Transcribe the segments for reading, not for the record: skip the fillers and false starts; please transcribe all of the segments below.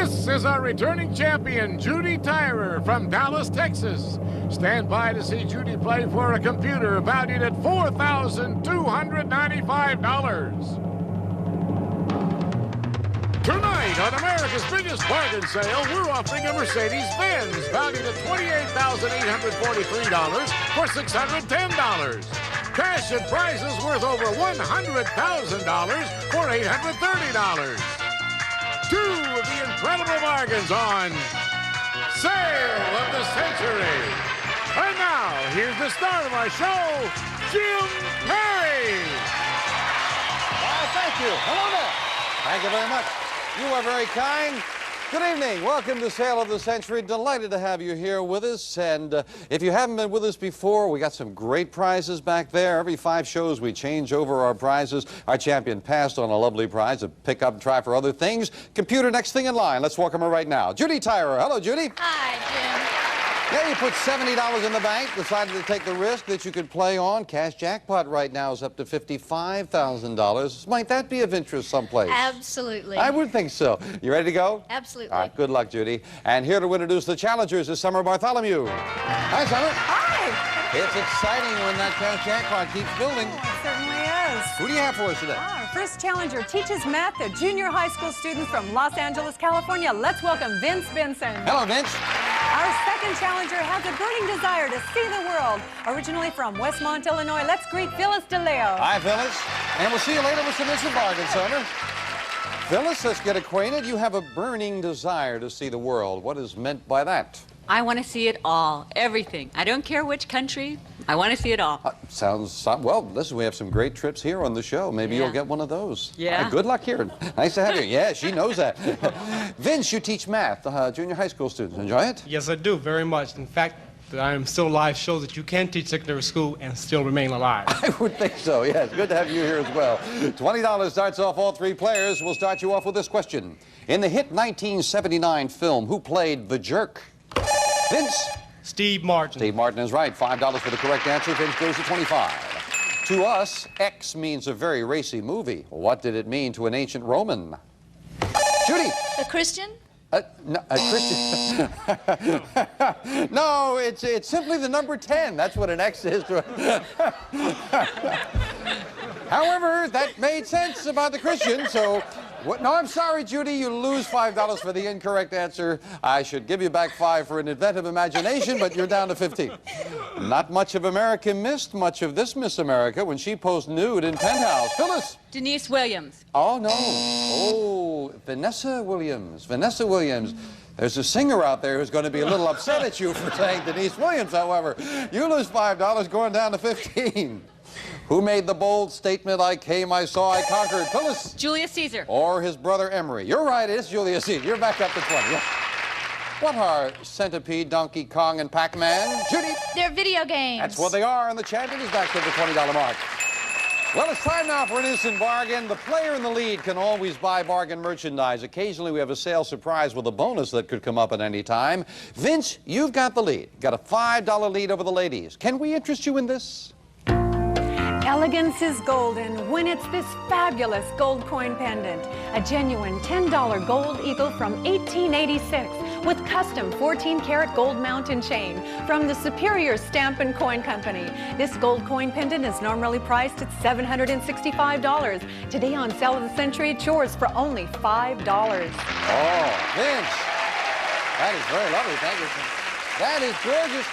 This is our returning champion, Judy Tyrer from Dallas, Texas. Stand by to see Judy play for a computer valued at $4,295. Tonight, on America's biggest bargain sale, we're offering a Mercedes-Benz valued at $28,843 for $610. Cash and prizes worth over $100,000 for $830. Two of the incredible bargains on Sale of the Century. And now, here's the star of our show, Jim Perry. Thank you. Hello there. Thank you very much. You are very kind. Good evening. Welcome to Sale of the Century. Delighted to have you here with us. And if you haven't been with us before, we got some great prizes back there. Every 5 shows, we change over our prizes. Our champion passed on a lovely prize to pick up and try for other things. Computer, next thing in line. Let's welcome her right now. Judy Tyrer. Hello, Judy. Hi, Jim. Yeah, you put $70 in the bank, decided to take the risk that you could play on. Cash jackpot right now is up to $55,000. Might that be of interest someplace? Absolutely. I would think so. You ready to go? Absolutely. All right, good luck, Judy. And here to introduce the challengers is Summer Bartholomew. Hi, Summer. Hi. It's exciting when that cash jackpot keeps building. Oh, it certainly is. Who do you have for us today? Our first challenger teaches math to junior high school students from Los Angeles, California. Let's welcome Vince Benson. Hello, Vince. Our second challenger has a burning desire to see the world. Originally from Westmont, Illinois, let's greet Phyllis DeLeo. Hi, Phyllis. And we'll see you later with some instant bargains, Summer. Phyllis, let's get acquainted. You have a burning desire to see the world. What is meant by that? I want to see it all, everything. I don't care which country. I want to see it all. Well, listen, we have some great trips here on the show. Maybe you'll get one of those. Yeah. Good luck here. Nice to have you. Yeah, she knows that. Vince, you teach math, junior high school students. Enjoy it? Yes, I do, very much. In fact, that I am still alive shows that you can teach secondary school and still remain alive. I would think so, yes. Good to have you here as well. $20 starts off all 3 players. We'll start you off with this question. In the hit 1979 film, who played the jerk? Vince? Steve Martin. Steve Martin is right. $5 for the correct answer. Vince goes to 25. To us, X means a very racy movie. What did it mean to an ancient Roman? Judy? A Christian? No, a Christian. No, it's simply the number 10. That's what an X is. However, that made sense about the Christian, so... No, I'm sorry, Judy. You lose $5 for the incorrect answer. I should give you back 5 for an inventive imagination, but you're down to 15. Not much of America missed much of this Miss America when she posed nude in Penthouse. Phyllis. Denise Williams. Oh, no. Oh, Vanessa Williams. Vanessa Williams. There's a singer out there who's going to be a little upset at you for saying Denise Williams, however. You lose $5 going down to 15. Who made the bold statement, I came, I saw, I conquered? Phyllis? Julius Caesar. Or his brother Emery. You're right, it's Julius Caesar. You're back up to 20. Yeah. What are Centipede, Donkey Kong, and Pac-Man? Judy? They're video games. That's what they are, and the champion is back to the $20 mark. Well, it's time now for an instant bargain. The player in the lead can always buy bargain merchandise. Occasionally, we have a sale surprise with a bonus that could come up at any time. Vince, you've got the lead. Got a $5 lead over the ladies. Can we interest you in this? Elegance is golden when it's this fabulous gold coin pendant. A genuine $10 gold eagle from 1886 with custom 14-karat gold mount and chain from the Superior Stamp and Coin Company. This gold coin pendant is normally priced at $765. Today on Sale of the Century, it's yours for only $5. Oh, Vince, that is very lovely. Thank you. That is gorgeous.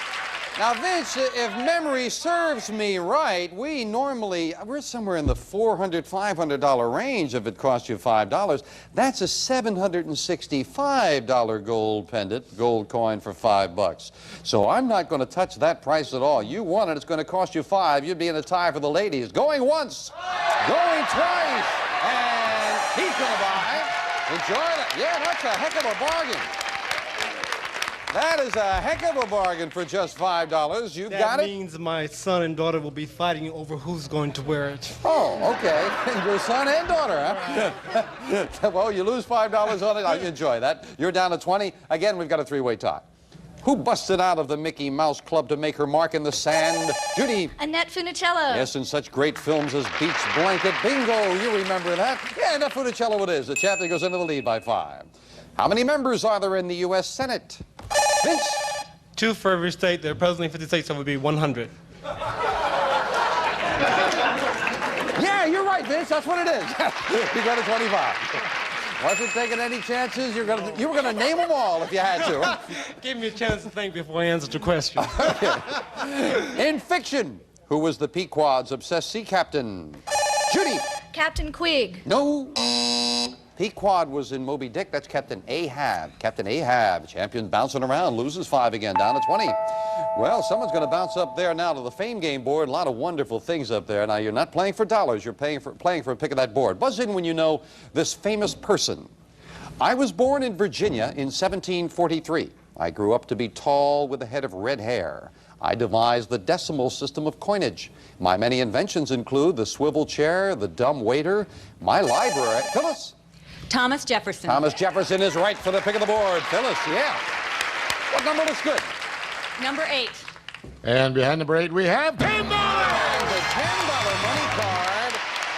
Now, Vince, if memory serves me right, we're somewhere in the $400, $500 range if it costs you $5. That's a $765 gold pendant, gold coin for $5. So I'm not going to touch that price at all. You won it, it's going to cost you $5. You'd be in a tie for the ladies. Going once, going twice, and he's going to buy. Enjoy that. Yeah, that's a heck of a bargain. That is a heck of a bargain for just $5. You've got it? That means my son and daughter will be fighting over who's going to wear it. Oh, okay. Your son and daughter, huh? Well, you lose $5 on it. I enjoy that. You're down to 20. Again, we've got a 3-way tie. Who busted out of the Mickey Mouse Club to make her mark in the sand? Judy. Annette Funicello. Yes, in such great films as Beach Blanket. Bingo, you remember that? Yeah, Annette Funicello it is. The champion goes into the lead by 5. How many members are there in the U.S. Senate? Vince? 2 for every state. There are presently 50 states, so it would be 100. Yeah, you're right, Vince. That's what it is. You got a 25. Wasn't taking any chances. You were gonna name them all if you had to. Huh? Give me a chance to think before I answer your question. In fiction, who was the Pequod's obsessed sea captain? Judy. Captain Quig. No. Pequod was in Moby Dick. That's Captain Ahab. Captain Ahab. Champion bouncing around. Loses 5 again. Down to 20. Well, someone's going to bounce up there now to the fame game board. A lot of wonderful things up there. Now, you're not playing for dollars. You're playing for a pick of that board. Buzz in when you know this famous person. I was born in Virginia in 1743. I grew up to be tall with a head of red hair. I devised the decimal system of coinage. My many inventions include the swivel chair, the dumb waiter, my library. Phyllis. Thomas Jefferson. Thomas Jefferson is right for the pick of the board. Phyllis, yeah. What number looks good? Number 8. And behind number 8, we have $10. And the $10 money card.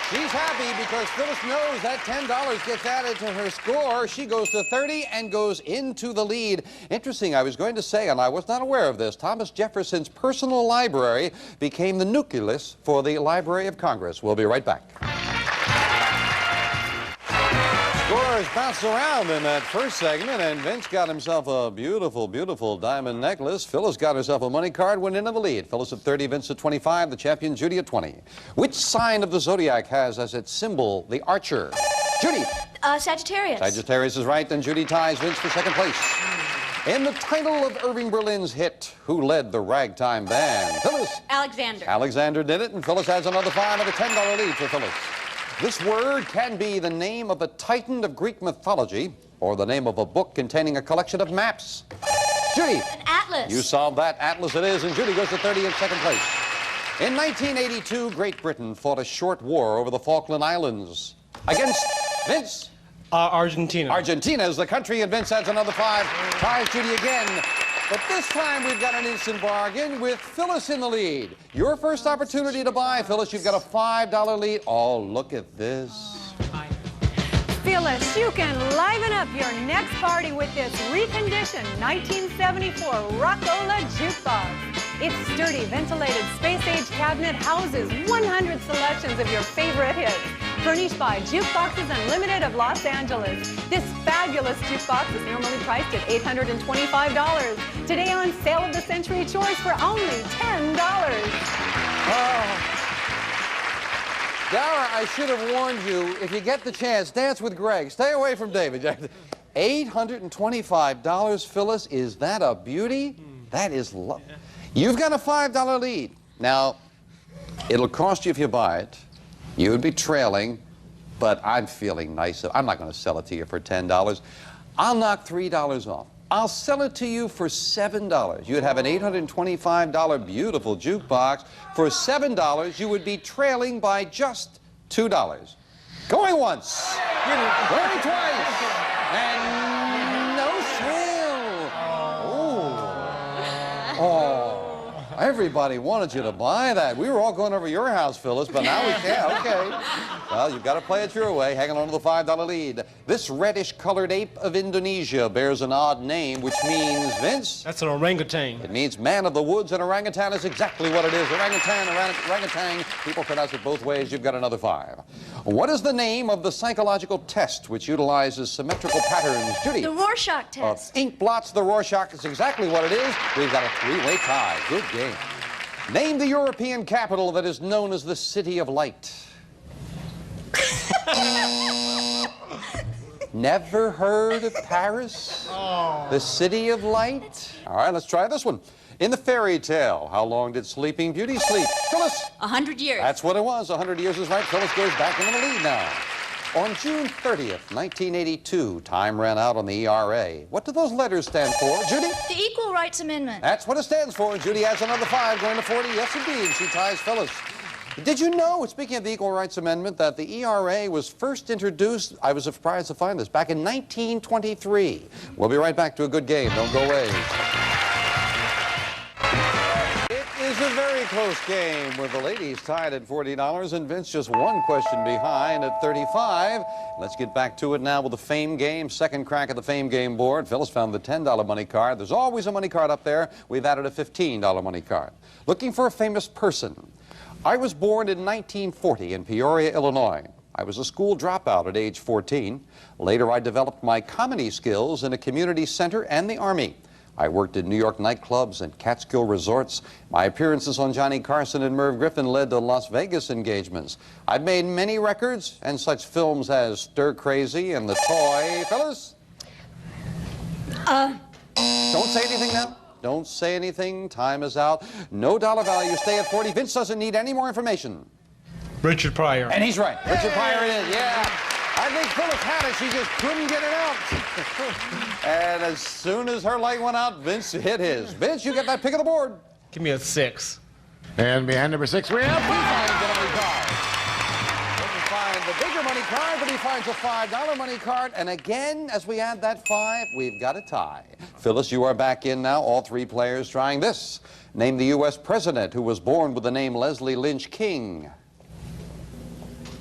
She's happy because Phyllis knows that $10 gets added to her score. She goes to 30 and goes into the lead. Interesting, I was going to say, and I was not aware of this, Thomas Jefferson's personal library became the nucleus for the Library of Congress. We'll be right back. Scores bounced around in that first segment, and Vince got himself a beautiful, beautiful diamond necklace. Phyllis got herself a money card, went into the lead. Phyllis at 30, Vince at 25, the champion Judy at 20. Which sign of the zodiac has as its symbol the archer? Judy. Sagittarius. Sagittarius is right, and Judy ties Vince for second place. In the title of Irving Berlin's hit, who led the ragtime band? Phyllis. Alexander. Alexander did it, and Phyllis has another 5 and a $10 lead for Phyllis. This word can be the name of a titan of Greek mythology or the name of a book containing a collection of maps. Judy. An atlas. You solved that. Atlas it is, and Judy goes to 30 in second place. In 1982, Great Britain fought a short war over the Falkland Islands. Against Vince. Argentina. Argentina is the country, and Vince adds another 5. Ties Judy again. But this time we've got an instant bargain with Phyllis in the lead. Your first opportunity to buy, Phyllis. You've got a $5 lead. Oh, look at this. Phyllis, you can liven up your next party with this reconditioned 1974 Rockola jukebox. Its sturdy, ventilated, space-age cabinet houses 100 selections of your favorite hits. Furnished by Jukeboxes Unlimited of Los Angeles. This fabulous jukebox is normally priced at $825. Today on Sale of the Century Choice for only $10. Oh. Dara, I should have warned you, if you get the chance, dance with Greg. Stay away from David. $825, Phyllis. Is that a beauty? That is love. You've got a $5 lead. Now, it'll cost you if you buy it. You would be trailing, but I'm feeling nice. I'm not going to sell it to you for $10. I'll knock $3 off. I'll sell it to you for $7. You'd have an $825 beautiful jukebox. For $7, you would be trailing by just $2. Going once, going twice, and no sale. Oh. Everybody wanted you to buy that. We were all going over your house, Phyllis, but now we can't. Okay. Well, you've got to play it your way, hanging on to the $5 lead. This reddish-colored ape of Indonesia bears an odd name, which means, Vince? That's an orangutan. It means man of the woods, and orangutan is exactly what it is. Orangutan, orangutan. People pronounce it both ways. You've got another 5. What is the name of the psychological test which utilizes symmetrical patterns? Judy? The Rorschach test. Ink blots, the Rorschach is exactly what it is. We've got a 3-way tie. Good game. Name the European capital that is known as the City of Light. Never heard of Paris? Oh. The City of Light? All right, let's try this one. In the fairy tale, how long did Sleeping Beauty sleep? Phyllis? 100 years. That's what it was. 100 years is right. Phyllis goes back into the lead now. On June 30th, 1982, time ran out on the ERA. What do those letters stand for, Judy? The Equal Rights Amendment. That's what it stands for. Judy has another 5, going to 40. Yes, indeed. She ties Phyllis. Did you know, speaking of the Equal Rights Amendment, that the ERA was first introduced, I was surprised to find this, back in 1923. We'll be right back to a good game. Don't go away. It is a very close game with the ladies tied at $40 and Vince just one question behind at 35. Let's get back to it now with the Fame Game. Second crack at the Fame Game board. Phyllis found the $10 money card. There's always a money card up there. We've added a $15 money card. Looking for a famous person. I was born in 1940 in Peoria, Illinois. I was a school dropout at age 14. Later, I developed my comedy skills in a community center and the Army. I worked in New York nightclubs and Catskill resorts. My appearances on Johnny Carson and Merv Griffin led to Las Vegas engagements. I've made many records and such films as Stir Crazy and The Toy. Phyllis? Don't say anything now. Don't say anything. Time is out. No dollar value. Stay at 40. Vince doesn't need any more information. Richard Pryor. And he's right. Richard Pryor it is, yeah. I think Phyllis had it. She just couldn't get it out. And as soon as her light went out, Vince hit his. Vince, you get that pick of the board. Give me a 6. And behind number 6, we have He finds the money card. Doesn't find the bigger money card, but he finds a $5 money card. And again, as we add that 5, we've got a tie. Phyllis, you are back in now. All three players trying this. Name the U.S. president who was born with the name Leslie Lynch King.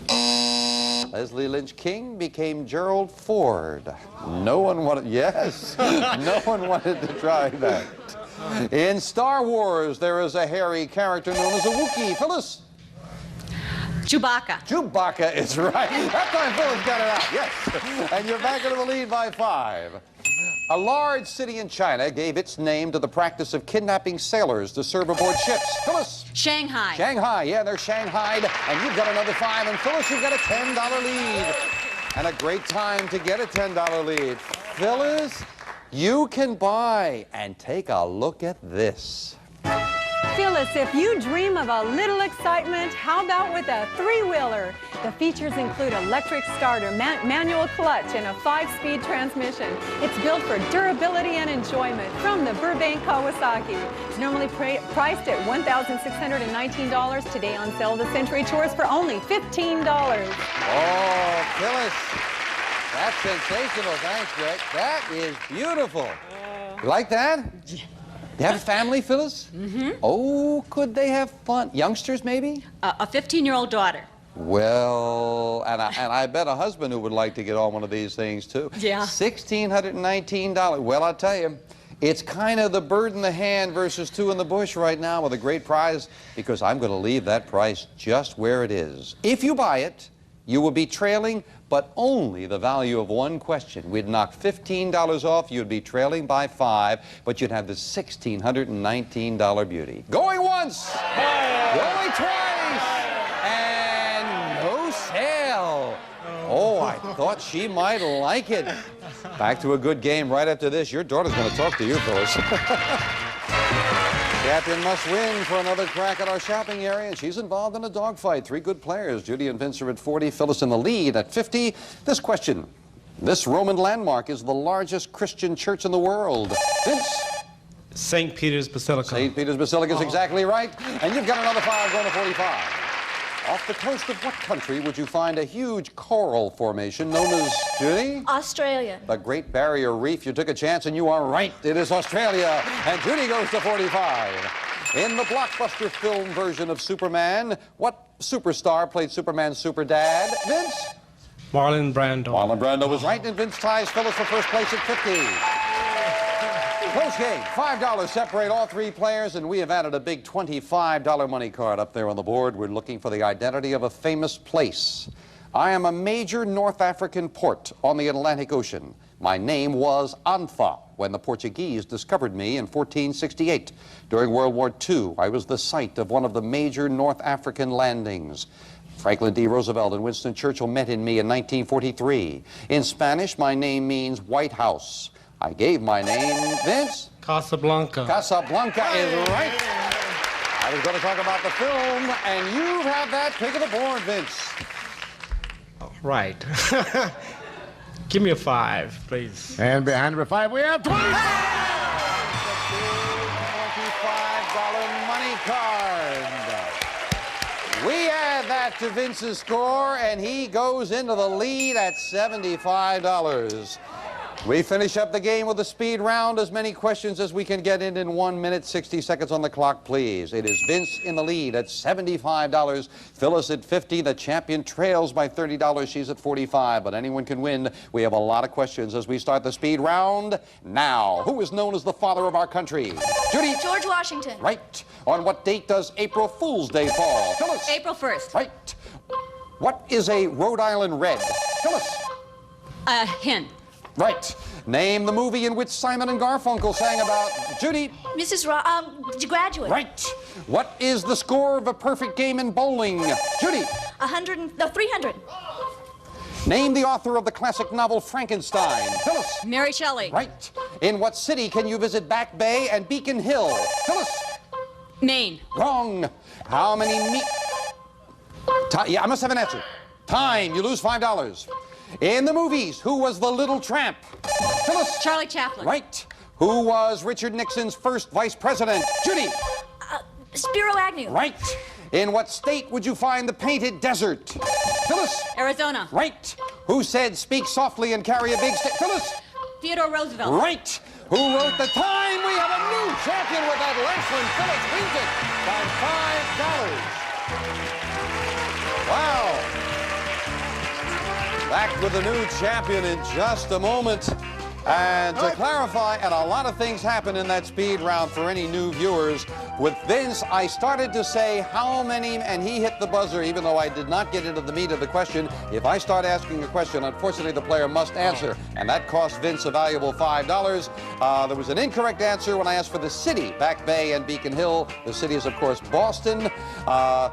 Leslie Lynch King became Gerald Ford. No one wanted, yes, no one wanted to try that. In Star Wars, there is a hairy character known as a Wookiee. Phyllis? Chewbacca. Chewbacca is right. That time Phyllis got it out, yes. And you're back into the lead by 5. A large city in China gave its name to the practice of kidnapping sailors to serve aboard ships. Phyllis? Shanghai. Shanghai, yeah, they're Shanghaied. And you've got another 5. And Phyllis, you've got a $10 lead. And a great time to get a $10 lead. Phyllis, you can buy. And take a look at this. Phyllis, if you dream of a little excitement, how about with a 3-wheeler? The features include electric starter, manual clutch, and a 5-speed transmission. It's built for durability and enjoyment from the Burbank Kawasaki. It's normally priced at $1,619. Today on sale, the Century Tours for only $15. Oh, Phyllis, that's sensational. Thanks, Greg. That is beautiful. You like that? Yeah. You have a family, Phyllis? Mm-hmm. Oh, could they have fun? Youngsters, maybe? A 15-year-old daughter. Well, and I bet a husband who would like to get on one of these things, too. Yeah. $1,619. Well, I'll tell you, it's kind of the bird in the hand versus 2 in the bush right now with a great prize, because I'm going to leave that price just where it is. If you buy it, you will be trailing, but only the value of one question. We'd knock $15 off, you'd be trailing by 5, but you'd have the $1,619 beauty. Going once, going twice, and no sale. Oh, I thought she might like it. Back to a good game right after this. Your daughter's going to talk to you, Phyllis. Captain must win for another crack at our shopping area, and she's involved in a dogfight. 3 good players. Judy and Vince are at 40, Phyllis in the lead at 50. This question. This Roman landmark is the largest Christian church in the world. Vince? St. Peter's Basilica. St. Peter's Basilica is exactly right. And you've got another 5 going to 45. Off the coast of what country would you find a huge coral formation known as, Judy? Australia. The Great Barrier Reef. You took a chance, and you are right. It is Australia. And Judy goes to 45. In the blockbuster film version of Superman, what superstar played Superman's super dad? Vince? Marlon Brando. Marlon Brando was right, and Vince ties Phyllis for first place at 50. Close game. $5 separate all 3 players, and we have added a big $25 money card up there on the board. We're looking for the identity of a famous place. I am a major North African port on the Atlantic Ocean. My name was Anfa when the Portuguese discovered me in 1468. During World War II, I was the site of one of the major North African landings. Franklin D. Roosevelt and Winston Churchill met in me in 1943. In Spanish, my name means White House. I gave my name, Vince? Casablanca. Casablanca is right. I was going to talk about the film, and you have that pick of the board, Vince. Right. Give me a 5, please. And behind number 5, we have 25. $25 money card. We add that to Vince's score, and he goes into the lead at $75. We finish up the game with a speed round. As many questions as we can get in 1 minute, 60 seconds on the clock, please. It is Vince in the lead at $75. Phyllis at $50. The champion trails by $30. She's at $45, but anyone can win. We have a lot of questions as we start the speed round now. Who is known as the father of our country? Judy. George Washington. Right. On what date does April Fool's Day fall? Phyllis. April 1st. Right. What is a Rhode Island Red? Phyllis. Hen. Right. Name the movie in which Simon and Garfunkel sang about. Judy. Graduate. Right. What is the score of a perfect game in bowling? Judy. 300. Name the author of the classic novel Frankenstein. Phyllis. Mary Shelley. Right. In what city can you visit Back Bay and Beacon Hill? Phyllis. Maine. Wrong. How many yeah, I must have an answer. Time. You lose $5. In the movies, who was the little tramp? Phyllis. Charlie Chaplin. Right. Who was Richard Nixon's first vice president? Judy. Spiro Agnew. Right. In what state would you find the painted desert? Phyllis. Arizona. Right. Who said speak softly and carry a big stick? Phyllis. Theodore Roosevelt. Right. Who wrote the time? We have a new champion with that last one. Phyllis wins it by $5. Wow. Back with the new champion in just a moment. And to clarify, and a lot of things happen in that speed round for any new viewers. With Vince, I started to say how many, and he hit the buzzer, even though I did not get into the meat of the question. If I start asking a question, unfortunately, the player must answer, and that cost Vince a valuable $5. There was an incorrect answer when I asked for the city, Back Bay and Beacon Hill. The city is, of course, Boston.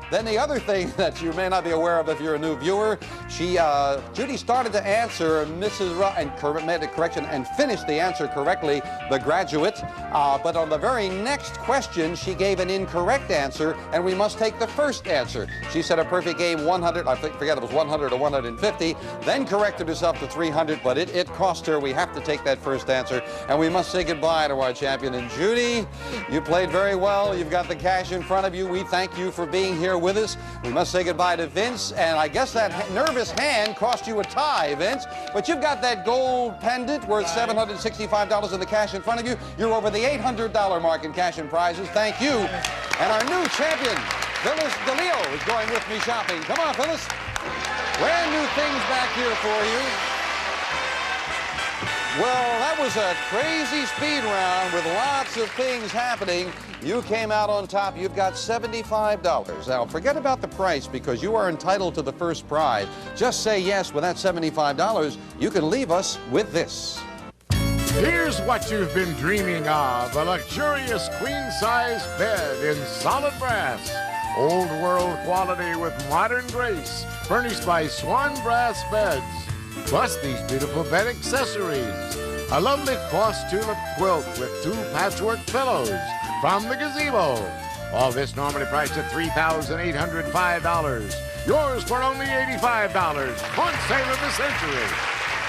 Then the other thing that you may not be aware of if you're a new viewer, Judy started to answer and made a correction and finished the answer correctly, the graduate. But on the very next question, she gave an incorrect answer, and we must take the first answer. She said a perfect game 100, I forget it was 100 or 150, then corrected herself to 300, but it cost her. We have to take that first answer, and we must say goodbye to our champion. And Judy, you played very well. You've got the cash in front of you. We thank you for being here with us. We must say goodbye to Vince, and I guess that nervous hand cost you a tie, Vince, but you've got that gold pendant worth $765 in the cash in front of you. You're over the $800 mark in cash and prizes. Thank you. And our new champion, Phyllis DeLeo, is going with me shopping. Come on, Phyllis. Brand new things back here for you. Well, that was a crazy speed round with lots of things happening. You came out on top. You've got $75. Now, forget about the price because you are entitled to the first prize. Just say yes with that $75. You can leave us with this. Here's what you've been dreaming of, a luxurious queen-size bed in solid brass. Old world quality with modern grace, furnished by Swan Brass Beds. Plus these beautiful bed accessories. A lovely cross tulip quilt with 2 patchwork pillows from the gazebo. All this normally priced at $3,805. Yours for only $85 on Sale of the Century.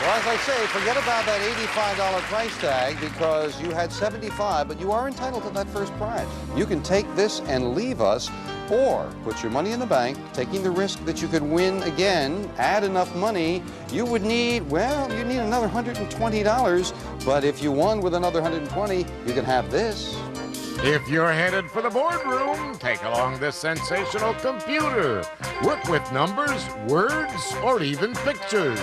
Well, as I say, forget about that $85 price tag because you had $75, but you are entitled to that first prize. You can take this and leave us, or put your money in the bank, taking the risk that you could win again, add enough money. You would need, well, you need another $120, but if you won with another $120, you can have this. If you're headed for the boardroom, take along this sensational computer. Work with numbers, words, or even pictures.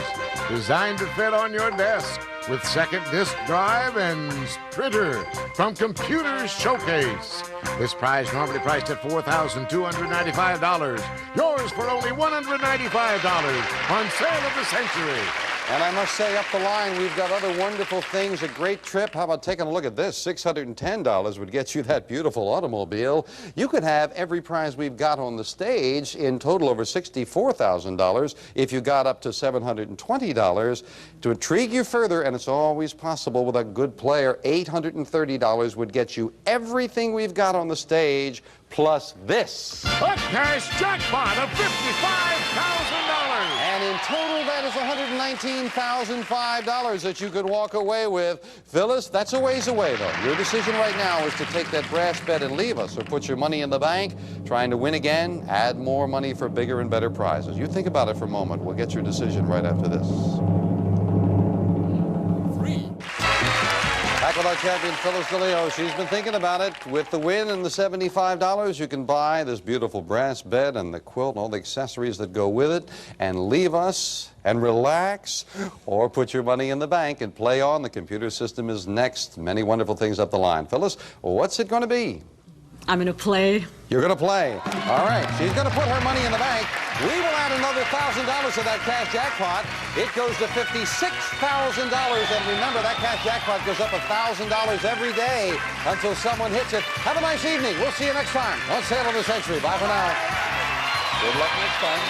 Designed to fit on your desk with second disk drive and printer from Computer Showcase. This prize normally priced at $4,295. Yours for only $195 on Sale of the Century. And I must say, up the line, we've got other wonderful things, a great trip. How about taking a look at this? $610 would get you that beautiful automobile. You could have every prize we've got on the stage, in total over $64,000, if you got up to $720. To intrigue you further, and it's always possible with a good player, $830 would get you everything we've got on the stage, plus this. A cash jackpot of $55,000. And in total, that is $119,005 that you could walk away with. Phyllis, that's a ways away, though. Your decision right now is to take that brass bet and leave us, or put your money in the bank, trying to win again, add more money for bigger and better prizes. You think about it for a moment. We'll get your decision right after this. 3 Back with our champion, Phyllis DeLeo. She's been thinking about it. With the win and the $75, you can buy this beautiful brass bed and the quilt and all the accessories that go with it and leave us and relax, or put your money in the bank and play on. The computer system is next. Many wonderful things up the line. Phyllis, what's it going to be? I'm going to play. You're going to play. All right. She's going to put her money in the bank. We will add another $1,000 to that cash jackpot. It goes to $56,000. And remember, that cash jackpot goes up $1,000 every day until someone hits it. Have a nice evening. We'll see you next time on Sale of the Century. Bye for now. Good luck next time.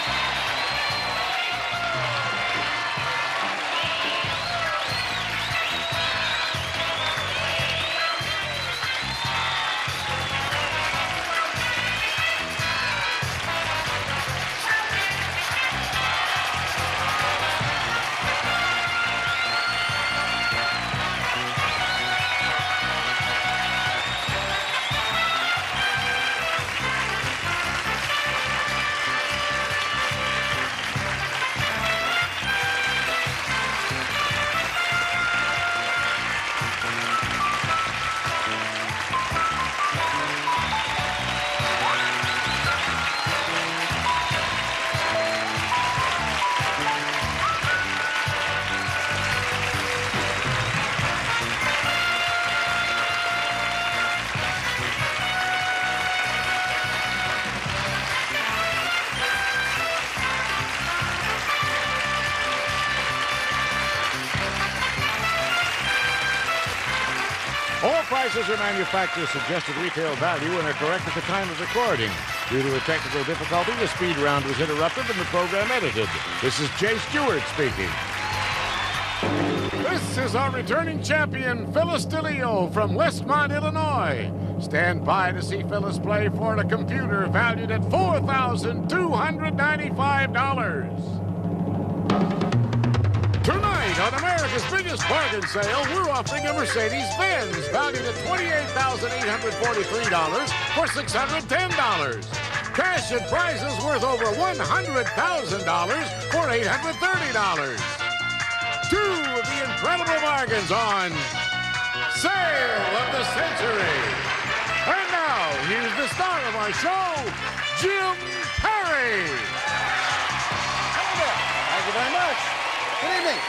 All prices are manufacturer's suggested retail value and are correct at the time of recording. Due to a technical difficulty, the speed round was interrupted and the program edited. This is Jay Stewart speaking. This is our returning champion, Phyllis DeLeo from Westmont, Illinois. Stand by to see Phyllis play for a computer valued at $4,295. Tonight, on America's biggest bargain sale, we're offering a Mercedes-Benz valued at $28,843 for $610. Cash and prizes worth over $100,000 for $830. Two of the incredible bargains on Sale of the Century. And now, here's the star of our show, Jim Perry. Hello there. Thank you very much. Good evening.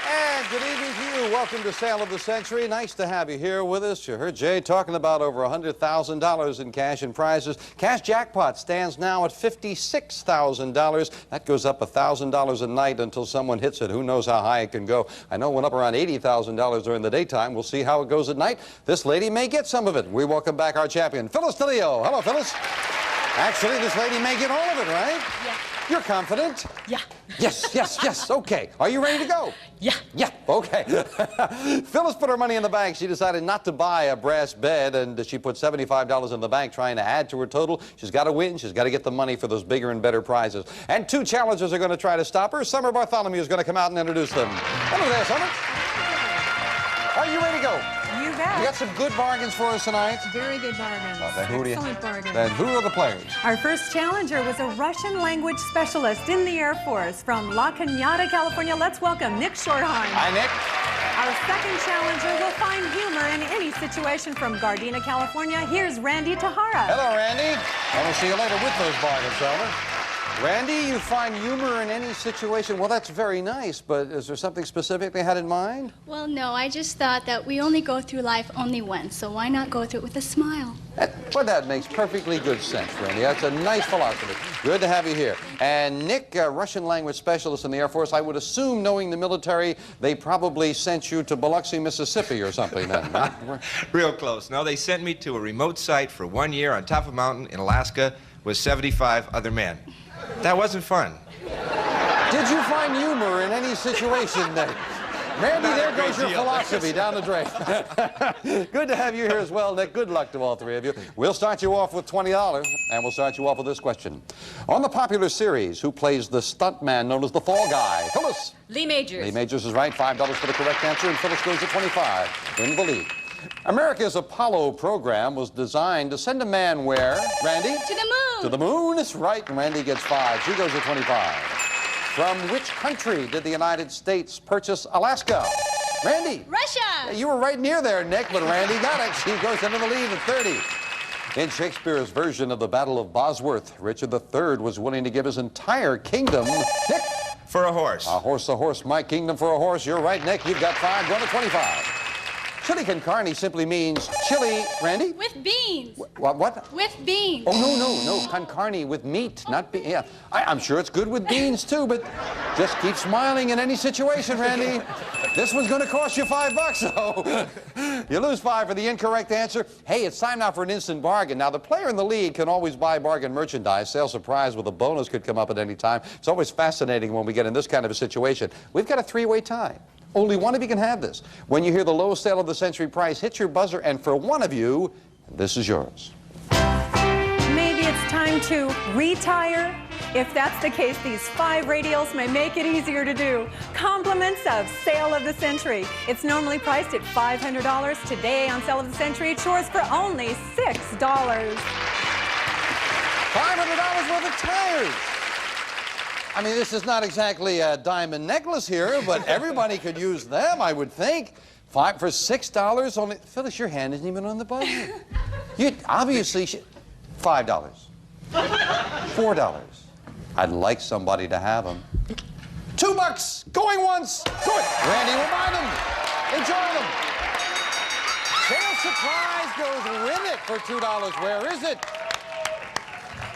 And good evening to you. Welcome to Sale of the Century. Nice to have you here with us. You heard Jay talking about over $100,000 in cash and prizes. Cash jackpot stands now at $56,000. That goes up $1,000 a night until someone hits it. Who knows how high it can go. I know it went up around $80,000 during the daytime. We'll see how it goes at night. This lady may get some of it. We welcome back our champion, Phyllis DeLeo. Hello, Phyllis. Actually, this lady may get all of it, right? Yeah. You're confident? Yeah. Yes, yes, yes. Okay. Are you ready to go? Yeah. Yeah. Okay. Phyllis put her money in the bank. She decided not to buy a brass bed, and she put $75 in the bank trying to add to her total. She's got to win. She's got to get the money for those bigger and better prizes. And two challengers are going to try to stop her. Summer Bartholomew is going to come out and introduce them. Hello there, Summer. Are you ready to go? You bet. You got some good bargains for us tonight? Very good bargains. Excellent bargains. Then who are the players? Our first challenger was a Russian language specialist in the Air Force from La Cañada, California. Let's welcome Nick Shortheim. Hi, Nick. Our second challenger will find humor in any situation from Gardena, California. Here's Randy Tahara. Hello, Randy. And we'll see you later with those bargains, Summer. Randy, you find humor in any situation. Well, that's very nice, but is there something specific they had in mind? Well, no, I just thought that we only go through life only once, so why not go through it with a smile? Well, that makes perfectly good sense, Randy. That's a nice philosophy. Good to have you here. And Nick, a Russian language specialist in the Air Force, I would assume, knowing the military, they probably sent you to Biloxi, Mississippi or something then. Real close. No, they sent me to a remote site for 1 year on top of a mountain in Alaska with 75 other men. That wasn't fun. Did you find humor in any situation, Nick? Randy, there goes your philosophy down the drain. Good to have you here as well, Nick. Good luck to all three of you. We'll start you off with $20, and we'll start you off with this question. On the popular series, who plays the stuntman known as the Fall Guy? Phyllis. Lee Majors. Lee Majors is right. $5 for the correct answer, and Phyllis goes to 25 in the lead. America's Apollo program was designed to send a man where, Randy? To the moon. To the moon, that's right, and Randy gets 5. She goes to 25. From which country did the United States purchase Alaska? Randy. Russia. You were right near there, Nick, but Randy got it. She goes into the lead at 30. In Shakespeare's version of the Battle of Bosworth, Richard III was willing to give his entire kingdom, Nick. For a horse. A horse, my kingdom for a horse. You're right, Nick. You've got 5, going to 25. Chili con carne simply means chili, Randy? With beans. What? With beans. Oh, no. Con carne with meat, not beans. Yeah, I'm sure it's good with beans, too, but just keep smiling in any situation, Randy. This one's going to cost you $5, so you lose 5 for the incorrect answer. Hey, it's time now for an instant bargain. Now, the player in the lead can always buy bargain merchandise. Sale surprise with a bonus could come up at any time. It's always fascinating when we get in this kind of a situation. We've got a 3-way tie. Only one of you can have this. When you hear the lowest sale of the century price, hit your buzzer, and for one of you, this is yours. Maybe it's time to retire. If that's the case, these 5 radials may make it easier to do. Compliments of Sale of the Century. It's normally priced at $500. Today on Sale of the Century, it's yours for only $6. $500 worth of tires. I mean, this is not exactly a diamond necklace here, but everybody could use them, I would think. 5 for $6 only. Phyllis, your hand isn't even on the buzzer. You obviously should. $5. $4. I'd like somebody to have them. $2. Going once. Good. Randy will buy them. Enjoy them. Sale surprise goes with it for $2. Where is it?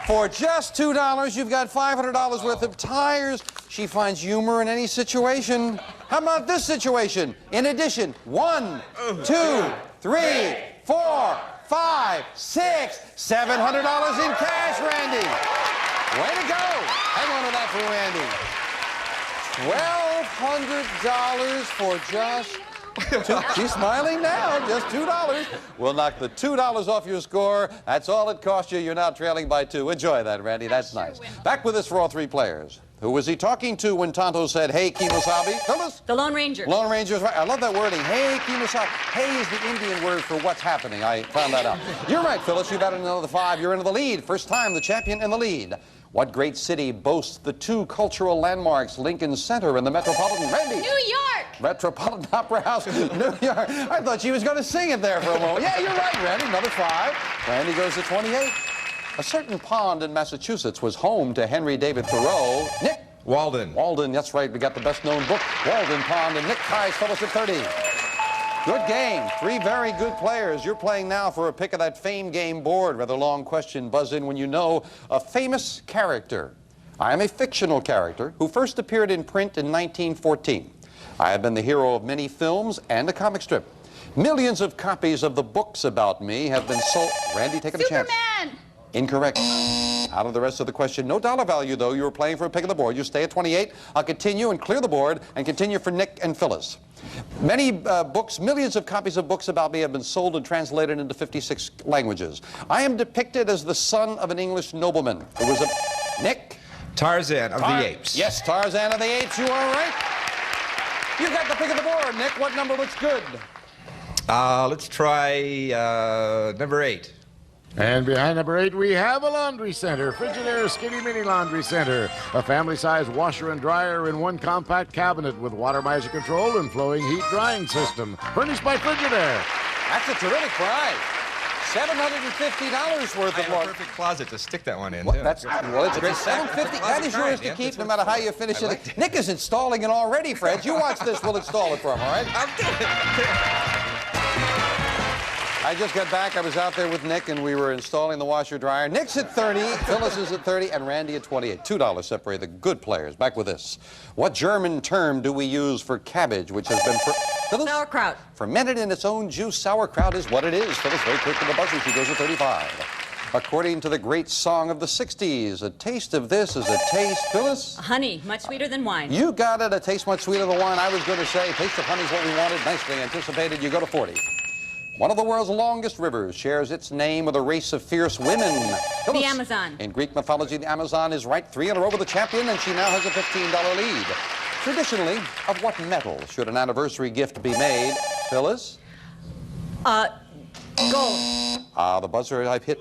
For just $2, you've got $500 worth of tires. She finds humor in any situation. How about this situation? In addition, 1, 2, 3, 4, 5, 6, $700 in cash, Randy. Way to go. Hang on to that for Randy. $1,200 for just... She's smiling now, just $2. We'll knock the $2 off your score. That's all it cost you. You're now trailing by 2. Enjoy that, Randy. That's nice. Back with us for all 3 players. Who was he talking to when Tonto said, hey, Kemosabe? Phyllis? The Lone Ranger. Lone Ranger's right. I love that wording. Hey, Kemosabe. Hey is the Indian word for what's happening. I found that out. You're right, Phyllis. You've added another 5. You're into the lead. First time the champion in the lead. What great city boasts the 2 cultural landmarks, Lincoln Center and the Metropolitan? Randy? New York. Metropolitan Opera House, New York. I thought she was going to sing it there for a moment. Yeah, you're right, Randy. Another 5. Randy goes to 28. A certain pond in Massachusetts was home to Henry David Thoreau. Nick? Walden. Walden, that's right. We got the best-known book, Walden Pond, and Nick ties Phyllis at 30. Good game. 3 very good players. You're playing now for a pick of that Fame Game board. Rather long question. Buzz in when you know a famous character. I am a fictional character who first appeared in print in 1914. I have been the hero of many films and a comic strip. Millions of copies of the books about me have been sold. Randy, taking a chance. Superman. Incorrect. Out of the rest of the question. No dollar value, though. You were playing for a pick of the board. You stay at 28. I'll continue and clear the board and continue for Nick and Phyllis. Many books, millions of copies of books about me have been sold and translated into 56 languages. I am depicted as the son of an English nobleman. It was a... Nick? Tarzan of the Apes. Yes, Tarzan of the Apes. You are right. You got the pick of the board, Nick. What number looks good? Let's try number 8. And behind number 8, we have a laundry center, Frigidaire Skinny Mini Laundry Center. A family-sized washer and dryer in one compact cabinet with water miser control and flowing heat drying system. Furnished by Frigidaire. That's a terrific prize. $750 worth I of have a laundry. perfect closet to stick that one in, Well, too. well, it's great. $750. That is yours to keep no matter how you finish it. Nick is installing it already, Fred. You watch this. We'll install it for him, all right? I'm doing it. I just got back. I was out there with Nick, and we were installing the washer dryer. Nick's at 30, Phyllis is at 30, and Randy at 28. $2 separate the good players. Back with this. What German term do we use for cabbage, which has been... Phyllis? Sauerkraut. Fermented in its own juice, sauerkraut is what it is. Phyllis, very quick to the buzzer. She goes to 35. According to the great song of the 60s, a taste of this is a taste... Phyllis? Honey, much sweeter than wine. You got it. A taste much sweeter than wine. I was going to say taste of honey is what we wanted. Nicely anticipated. You go to 40. One of the world's longest rivers shares its name with a race of fierce women. Phyllis. The Amazon. In Greek mythology, the Amazon is right 3 in a row with the champion, and she now has a $15 lead. Traditionally, of what metal should an anniversary gift be made? Phyllis? Gold. The buzzer I've hit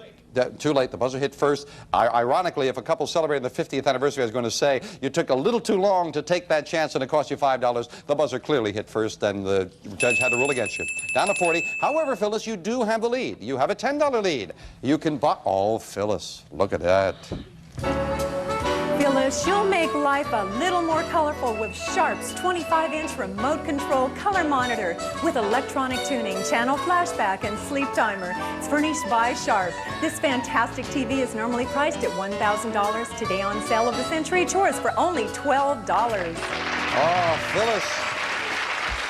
Too late. The buzzer hit first. Ironically, if a couple celebrating the 50th anniversary, I was going to say, you took a little too long to take that chance and it cost you $5. The buzzer clearly hit first, and the judge had to rule against you. Down to 40. However, Phyllis, you do have the lead. You have a $10 lead. You can buy... Oh, Phyllis, look at that. Phyllis, you'll make life a little more colorful with Sharp's 25-inch remote control color monitor with electronic tuning, channel flashback, and sleep timer. It's furnished by Sharp. This fantastic TV is normally priced at $1,000. Today on sale of the century. It's yours for only $12. Oh, Phyllis,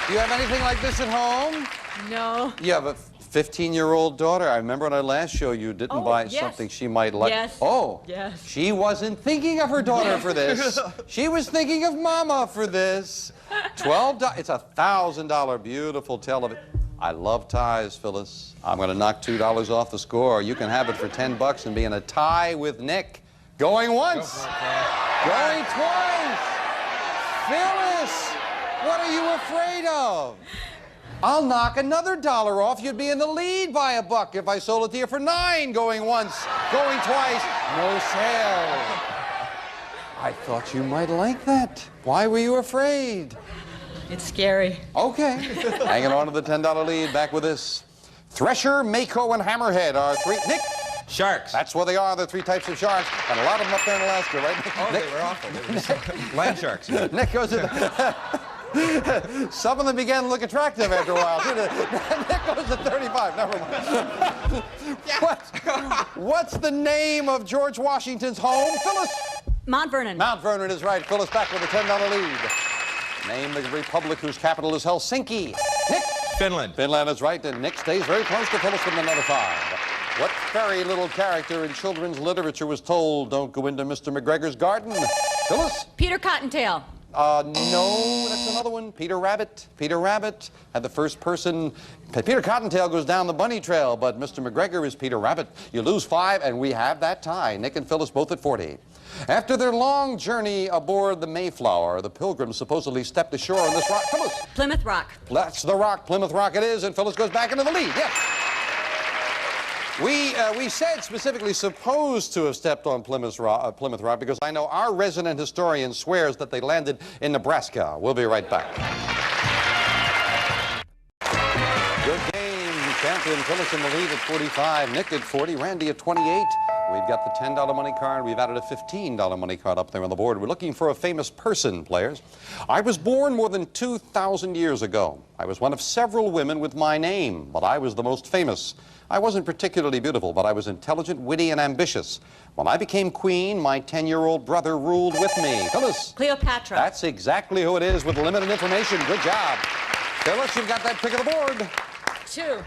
do you have anything like this at home? No. You have a 15-year-old daughter. I remember on our last show you didn't buy something she might like. Yes. Oh. Yes. She wasn't thinking of her daughter for this. She was thinking of Mama for this. $12. It's a $1,000 beautiful television. I love ties, Phyllis. I'm going to knock $2 off the score. You can have it for $10 and be in a tie with Nick. Going once. Going twice. Phyllis, what are you afraid of? I'll knock another $1 off. You'd be in the lead by $1 if I sold it to you for $9. Going once, going twice, no sale. I thought you might like that. Why were you afraid? It's scary. Okay. Hanging on to the $10 lead. Back with this. Thresher, Mako, and Hammerhead are three. Nick? Sharks. That's what they are. The three types of sharks. And a lot of them up there in Alaska, right? Oh, Nick? they were awful. They were land sharks. Nick goes to some of them began to look attractive after a while. Nick goes to 35. Never mind. What's the name of George Washington's home? Phyllis? Mount Vernon. Mount Vernon is right. Phyllis back with a $10 lead. Name the republic whose capital is Helsinki. Nick? Finland. Finland is right, and Nick stays very close to Phyllis with another 5. What fairy little character in children's literature was told, don't go into Mr. McGregor's garden? Phyllis? Peter Cottontail. No, that's another one. Peter Rabbit. Peter Rabbit had the first person. Peter Cottontail goes down the bunny trail, but Mr. McGregor is Peter Rabbit. You lose 5, and we have that tie. Nick and Phyllis both at 40. After their long journey aboard the Mayflower, the Pilgrims supposedly stepped ashore on this rock. Phyllis. Plymouth Rock. That's the rock. Plymouth Rock it is, and Phyllis goes back into the lead. Yes. We said specifically supposed to have stepped on Plymouth Rock because I know our resident historian swears that they landed in Nebraska. We'll be right back. Good game. Champion Phyllis in the lead at 45. Nick at 40. Randy at 28. We've got the $10 money card. We've added a $15 money card up there on the board. We're looking for a famous person, players. I was born more than 2,000 years ago. I was one of several women with my name, but I was the most famous. I wasn't particularly beautiful, but I was intelligent, witty, and ambitious. When I became queen, my 10-year-old brother ruled with me. Phyllis. Cleopatra. That's exactly who it is with limited information. Good job. Phyllis, you've got that pick of the board. 2.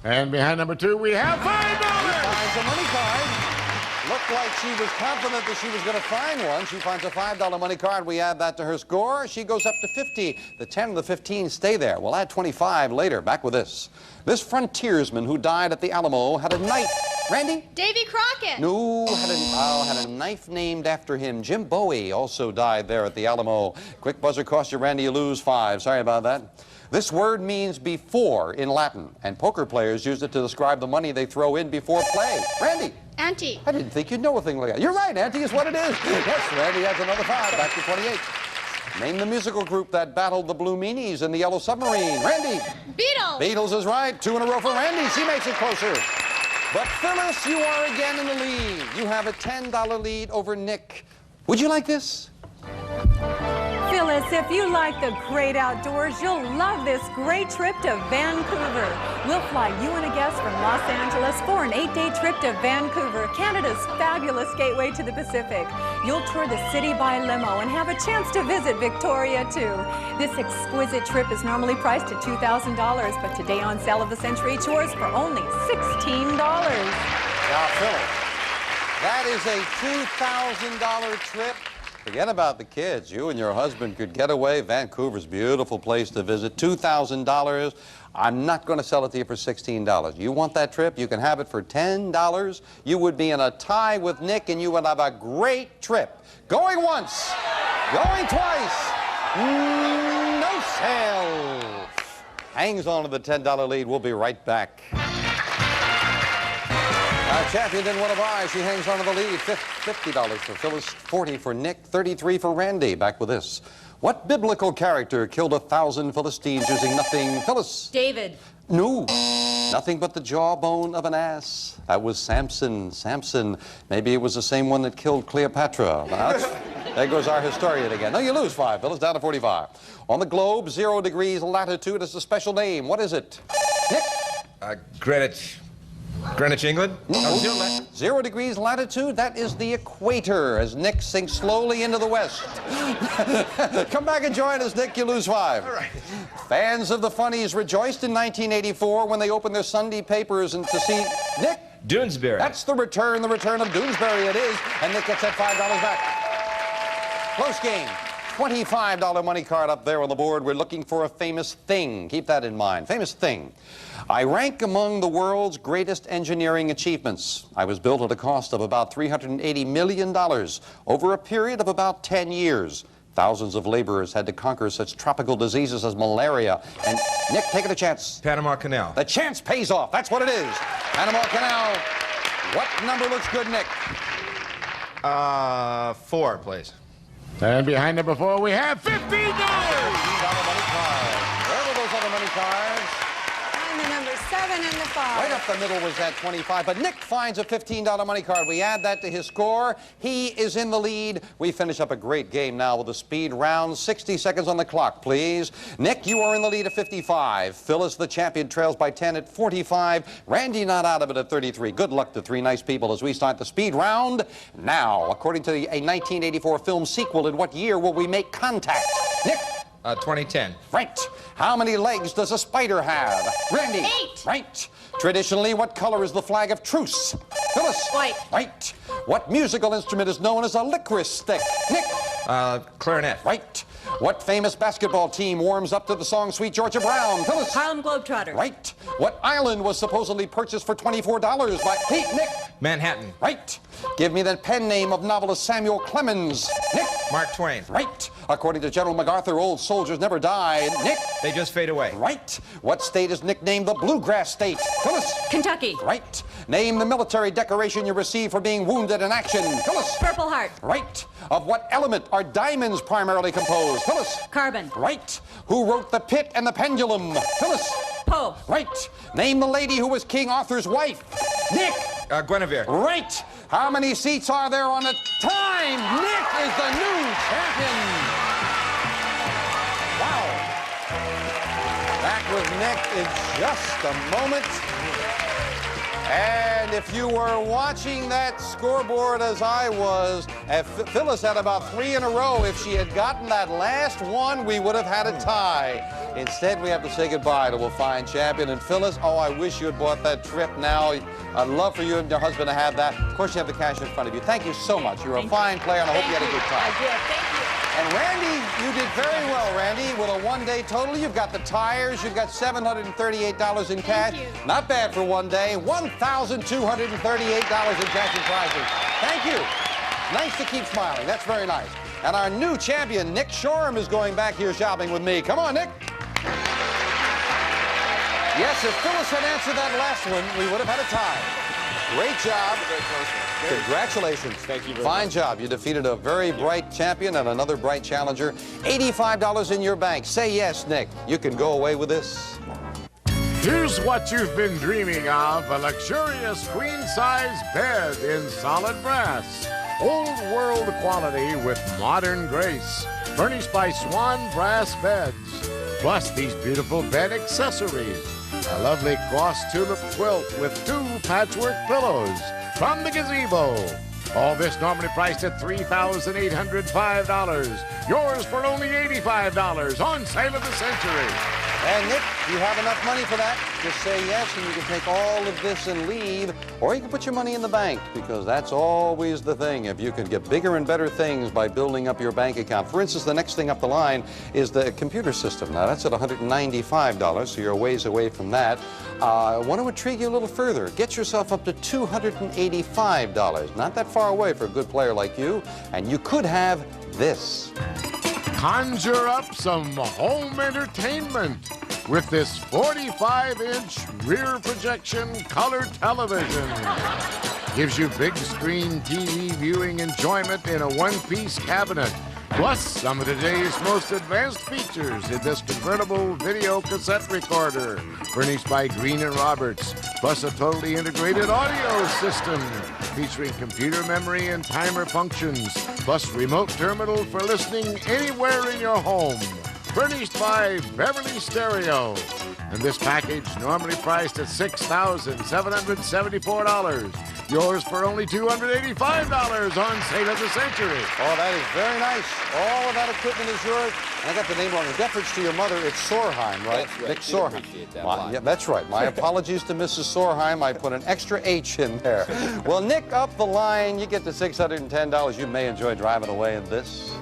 And behind number 2, we have $5. Finds a money card. Looked like she was confident that she was going to find one. She finds a $5 money card. We add that to her score. She goes up to 50. The 10 and the 15 stay there. We'll add 25 later. Back with this. This frontiersman who died at the Alamo had a knife. Randy? Davy Crockett. No, had a knife named after him. Jim Bowie also died there at the Alamo. Quick buzzer cost you, Randy. You lose 5. Sorry about that. This word means before in Latin, and poker players use it to describe the money they throw in before play. Randy? Ante. I didn't think you'd know a thing like that. You're right, ante is what it is. Yes, Randy has another 5. Back to 28. Name the musical group that battled the Blue Meanies in the Yellow Submarine. Randy? Beatles. Beatles is right. 2 in a row for Randy. She makes it closer. But Phyllis, you are again in the lead. You have a $10 lead over Nick. Would you like this? Phyllis, if you like the great outdoors, you'll love this great trip to Vancouver. We'll fly you and a guest from Los Angeles for an 8-day trip to Vancouver, Canada's fabulous gateway to the Pacific. You'll tour the city by limo and have a chance to visit Victoria, too. This exquisite trip is normally priced at $2,000, but today on sale of the century, it's yours for only $16. Now, Phyllis, that is a $2,000 trip. Forget about the kids. You and your husband could get away. Vancouver's a beautiful place to visit. $2,000. I'm not going to sell it to you for $16. You want that trip? You can have it for $10. You would be in a tie with Nick, and you would have a great trip. Going once. Going twice. No sale. Hangs on to the $10 lead. We'll be right back. Our champion didn't want to buy. She hangs on to the lead. $50 for Phyllis, $40 for Nick, $33 for Randy. Back with this. What biblical character killed 1,000 Philistines using nothing? Phyllis. David. No. Nothing but the jawbone of an ass. That was Samson. Samson. Maybe it was the same one that killed Cleopatra. There goes our historian again. No, you lose 5, Phyllis, down to 45. On the globe, 0 degrees latitude is a special name. What is it? Nick? Greenwich, England? No. 0 degrees latitude, that is the equator, as Nick sinks slowly into the west. Come back and join us, Nick. You lose 5. All right. Fans of the Funnies rejoiced in 1984 when they opened their Sunday papers and to see Nick. Doonesbury. That's the return of Doonesbury it is, and Nick gets that $5 back. Close game. $25 money card up there on the board. We're looking for a famous thing. Keep that in mind. Famous thing. I rank among the world's greatest engineering achievements. I was built at a cost of about $380 million over a period of about 10 years. Thousands of laborers had to conquer such tropical diseases as malaria. And Nick, take it a chance. Panama Canal. The chance pays off. That's what it is. Panama Canal. What number looks good, Nick? 4, please. And behind number 4, we have $15. $15 money card. Where were those other money cards? And the number 7 and the 5. Right up the middle was that 25, but Nick finds a $15 money card. We add that to his score. He is in the lead. We finish up a great game now with a speed round. 60 seconds on the clock, please. Nick, you are in the lead at 55. Phyllis, the champion, trails by 10 at 45. Randy not out of it at 33. Good luck to 3 nice people as we start the speed round now. According to a 1984 film sequel, in what year will we make contact? Nick? 2010. Right. How many legs does a spider have? Randy? 8. Right. Traditionally, what color is the flag of truce? Phyllis? White. Right. What musical instrument is known as a licorice stick? Nick? Clarinet. Right. What famous basketball team warms up to the song Sweet Georgia Brown? Phyllis? Harlem Globetrotters. Right. What island was supposedly purchased for $24 by Pete? Nick? Manhattan. Right. Give me the pen name of novelist Samuel Clemens. Nick? Mark Twain. Right. According to General MacArthur, old soldiers never die. Nick? They just fade away. Right. What state is nicknamed the Bluegrass State? Phyllis? Kentucky. Right. Name the military decoration you received for being wounded in action. Phyllis? Purple Heart. Right. Of what element are diamonds primarily composed? Phyllis? Carbon. Right. Who wrote The Pit and the Pendulum? Phyllis? Poe. Right. Name the lady who was King Arthur's wife. Nick? Guinevere. Right. How many seats are there on the time? Nick is the new champion. Wow. Back with Nick in just a moment. And if you were watching that scoreboard as I was, Phyllis had about 3 in a row. If she had gotten that last one, we would have had a tie. Instead, we have to say goodbye to a fine champion. And Phyllis, oh, I wish you had bought that trip now. I'd love for you and your husband to have that. Of course, you have the cash in front of you. Thank you so much. You're a fine player, and I hope you had a good time. I did. Thank you. And Randy, you did very well, Randy. With a one-day total, you've got the tires, you've got $738 in cash. you. Not bad for one day. $1,238 in cash and prizes. Thank you. Nice to keep smiling. That's very nice. And our new champion, Nick Shoreham, is going back here shopping with me. Come on, Nick. Yes, if Phyllis had answered that last one, we would have had a tie. Great job. Congratulations. Thank you very Fine much. job. You defeated a very bright champion and another bright challenger. $85 in your bank. Say yes, Nick. You can go away with this. Here's what you've been dreaming of, a luxurious queen-size bed in solid brass. Old world quality with modern grace. Furnished by Swan Brass Beds. Plus these beautiful bed accessories. A lovely cross tulip quilt with 2 patchwork pillows from the gazebo. All this normally priced at $3,805. Yours for only $85 on Sale of the Century. And Nick, you have enough money for that. Just say yes, and you can take all of this and leave, or you can put your money in the bank, because that's always the thing. If you can get bigger and better things by building up your bank account. For instance, the next thing up the line is the computer system. Now, that's at $195, so you're a ways away from that. I want to intrigue you a little further. Get yourself up to $285. Not that far away for a good player like you, and you could have this. Conjure up some home entertainment. with this 45-inch rear projection color television. Gives you big screen TV viewing enjoyment in a one-piece cabinet. Plus, some of today's most advanced features in this convertible video cassette recorder, furnished by Green & Roberts, plus a totally integrated audio system featuring computer memory and timer functions, plus remote terminal for listening anywhere in your home, furnished by Beverly Stereo. And this package, normally priced at $6,774, yours for only $285 on Sale of the Century. Oh, that is very nice. All of that equipment is yours. And I got the name wrong. In deference to your mother, it's Sorheim, right? That's right. Nick She'd Sorheim. appreciate that a My- lot. yeah, that's right. My apologies to Mrs. Sorheim. I put an extra H in there. Well, Nick, up the line, you get to $610. You may enjoy driving away in this.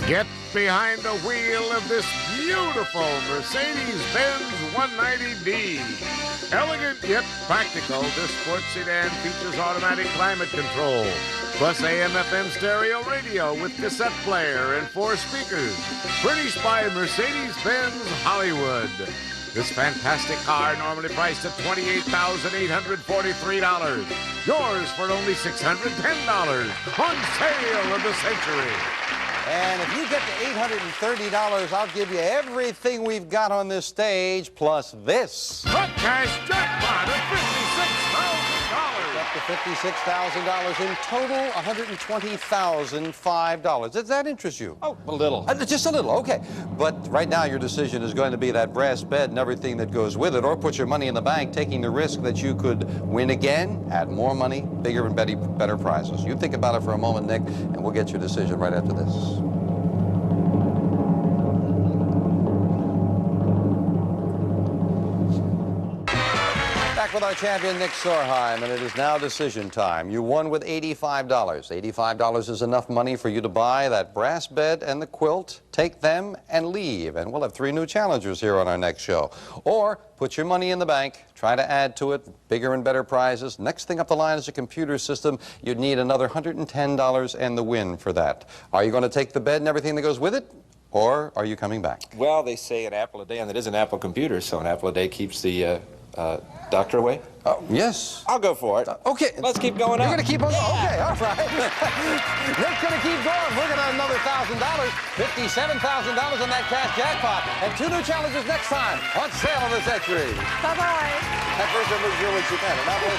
Get behind the wheel of this beautiful Mercedes-Benz 190D. Elegant yet practical, this sports sedan features automatic climate control, plus AM/FM stereo radio with cassette player and 4 speakers, furnished by Mercedes-Benz Hollywood. This fantastic car, normally priced at $28,843, yours for only $610 on Sale of the Century. And if you get to $830, I'll give you everything we've got on this stage, plus this. A cash jackpot of $56,000. Up to $56,000 in total, $120,005. Does that interest you? Oh, a little. Just a little, okay. But right now, your decision is going to be that brass bed and everything that goes with it, or put your money in the bank, taking the risk that you could win again, add more money, bigger and better prizes. You think about it for a moment, Nick, and we'll get your decision right after this. Back with our champion, Nick Sorheim, and it is now decision time. You won with $85. $85 is enough money for you to buy that brass bed and the quilt, take them, and leave. And we'll have 3 new challengers here on our next show. Or put your money in the bank, try to add to it, bigger and better prizes. Next thing up the line is a computer system. You'd need another $110 and the win for that. Are you going to take the bed and everything that goes with it? Or are you coming back? Well, they say an apple a day, and it is an Apple computer, so an apple a day keeps the doctor away. Oh, yes. I'll go for it. Okay. Let's keep going You're up. going to keep on going? Okay, all right. Nick's going to keep going. We're going to have another $1,000, $57,000 in that cash jackpot. And 2 new challenges next time on Sale of the Century. Bye-bye. That first one was really Japan. And that was,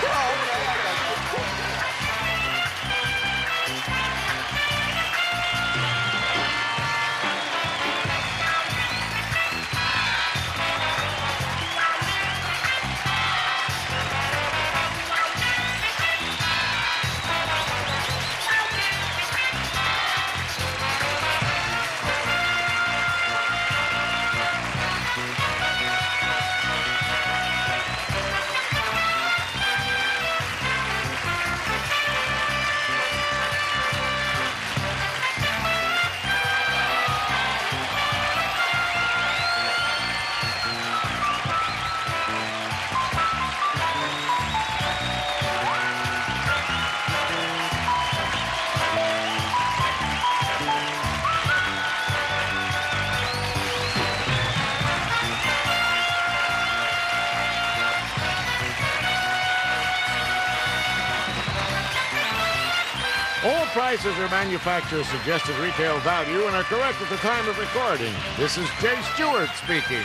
All prices are manufacturer's suggested retail value and are correct at the time of recording. This is Jay Stewart speaking.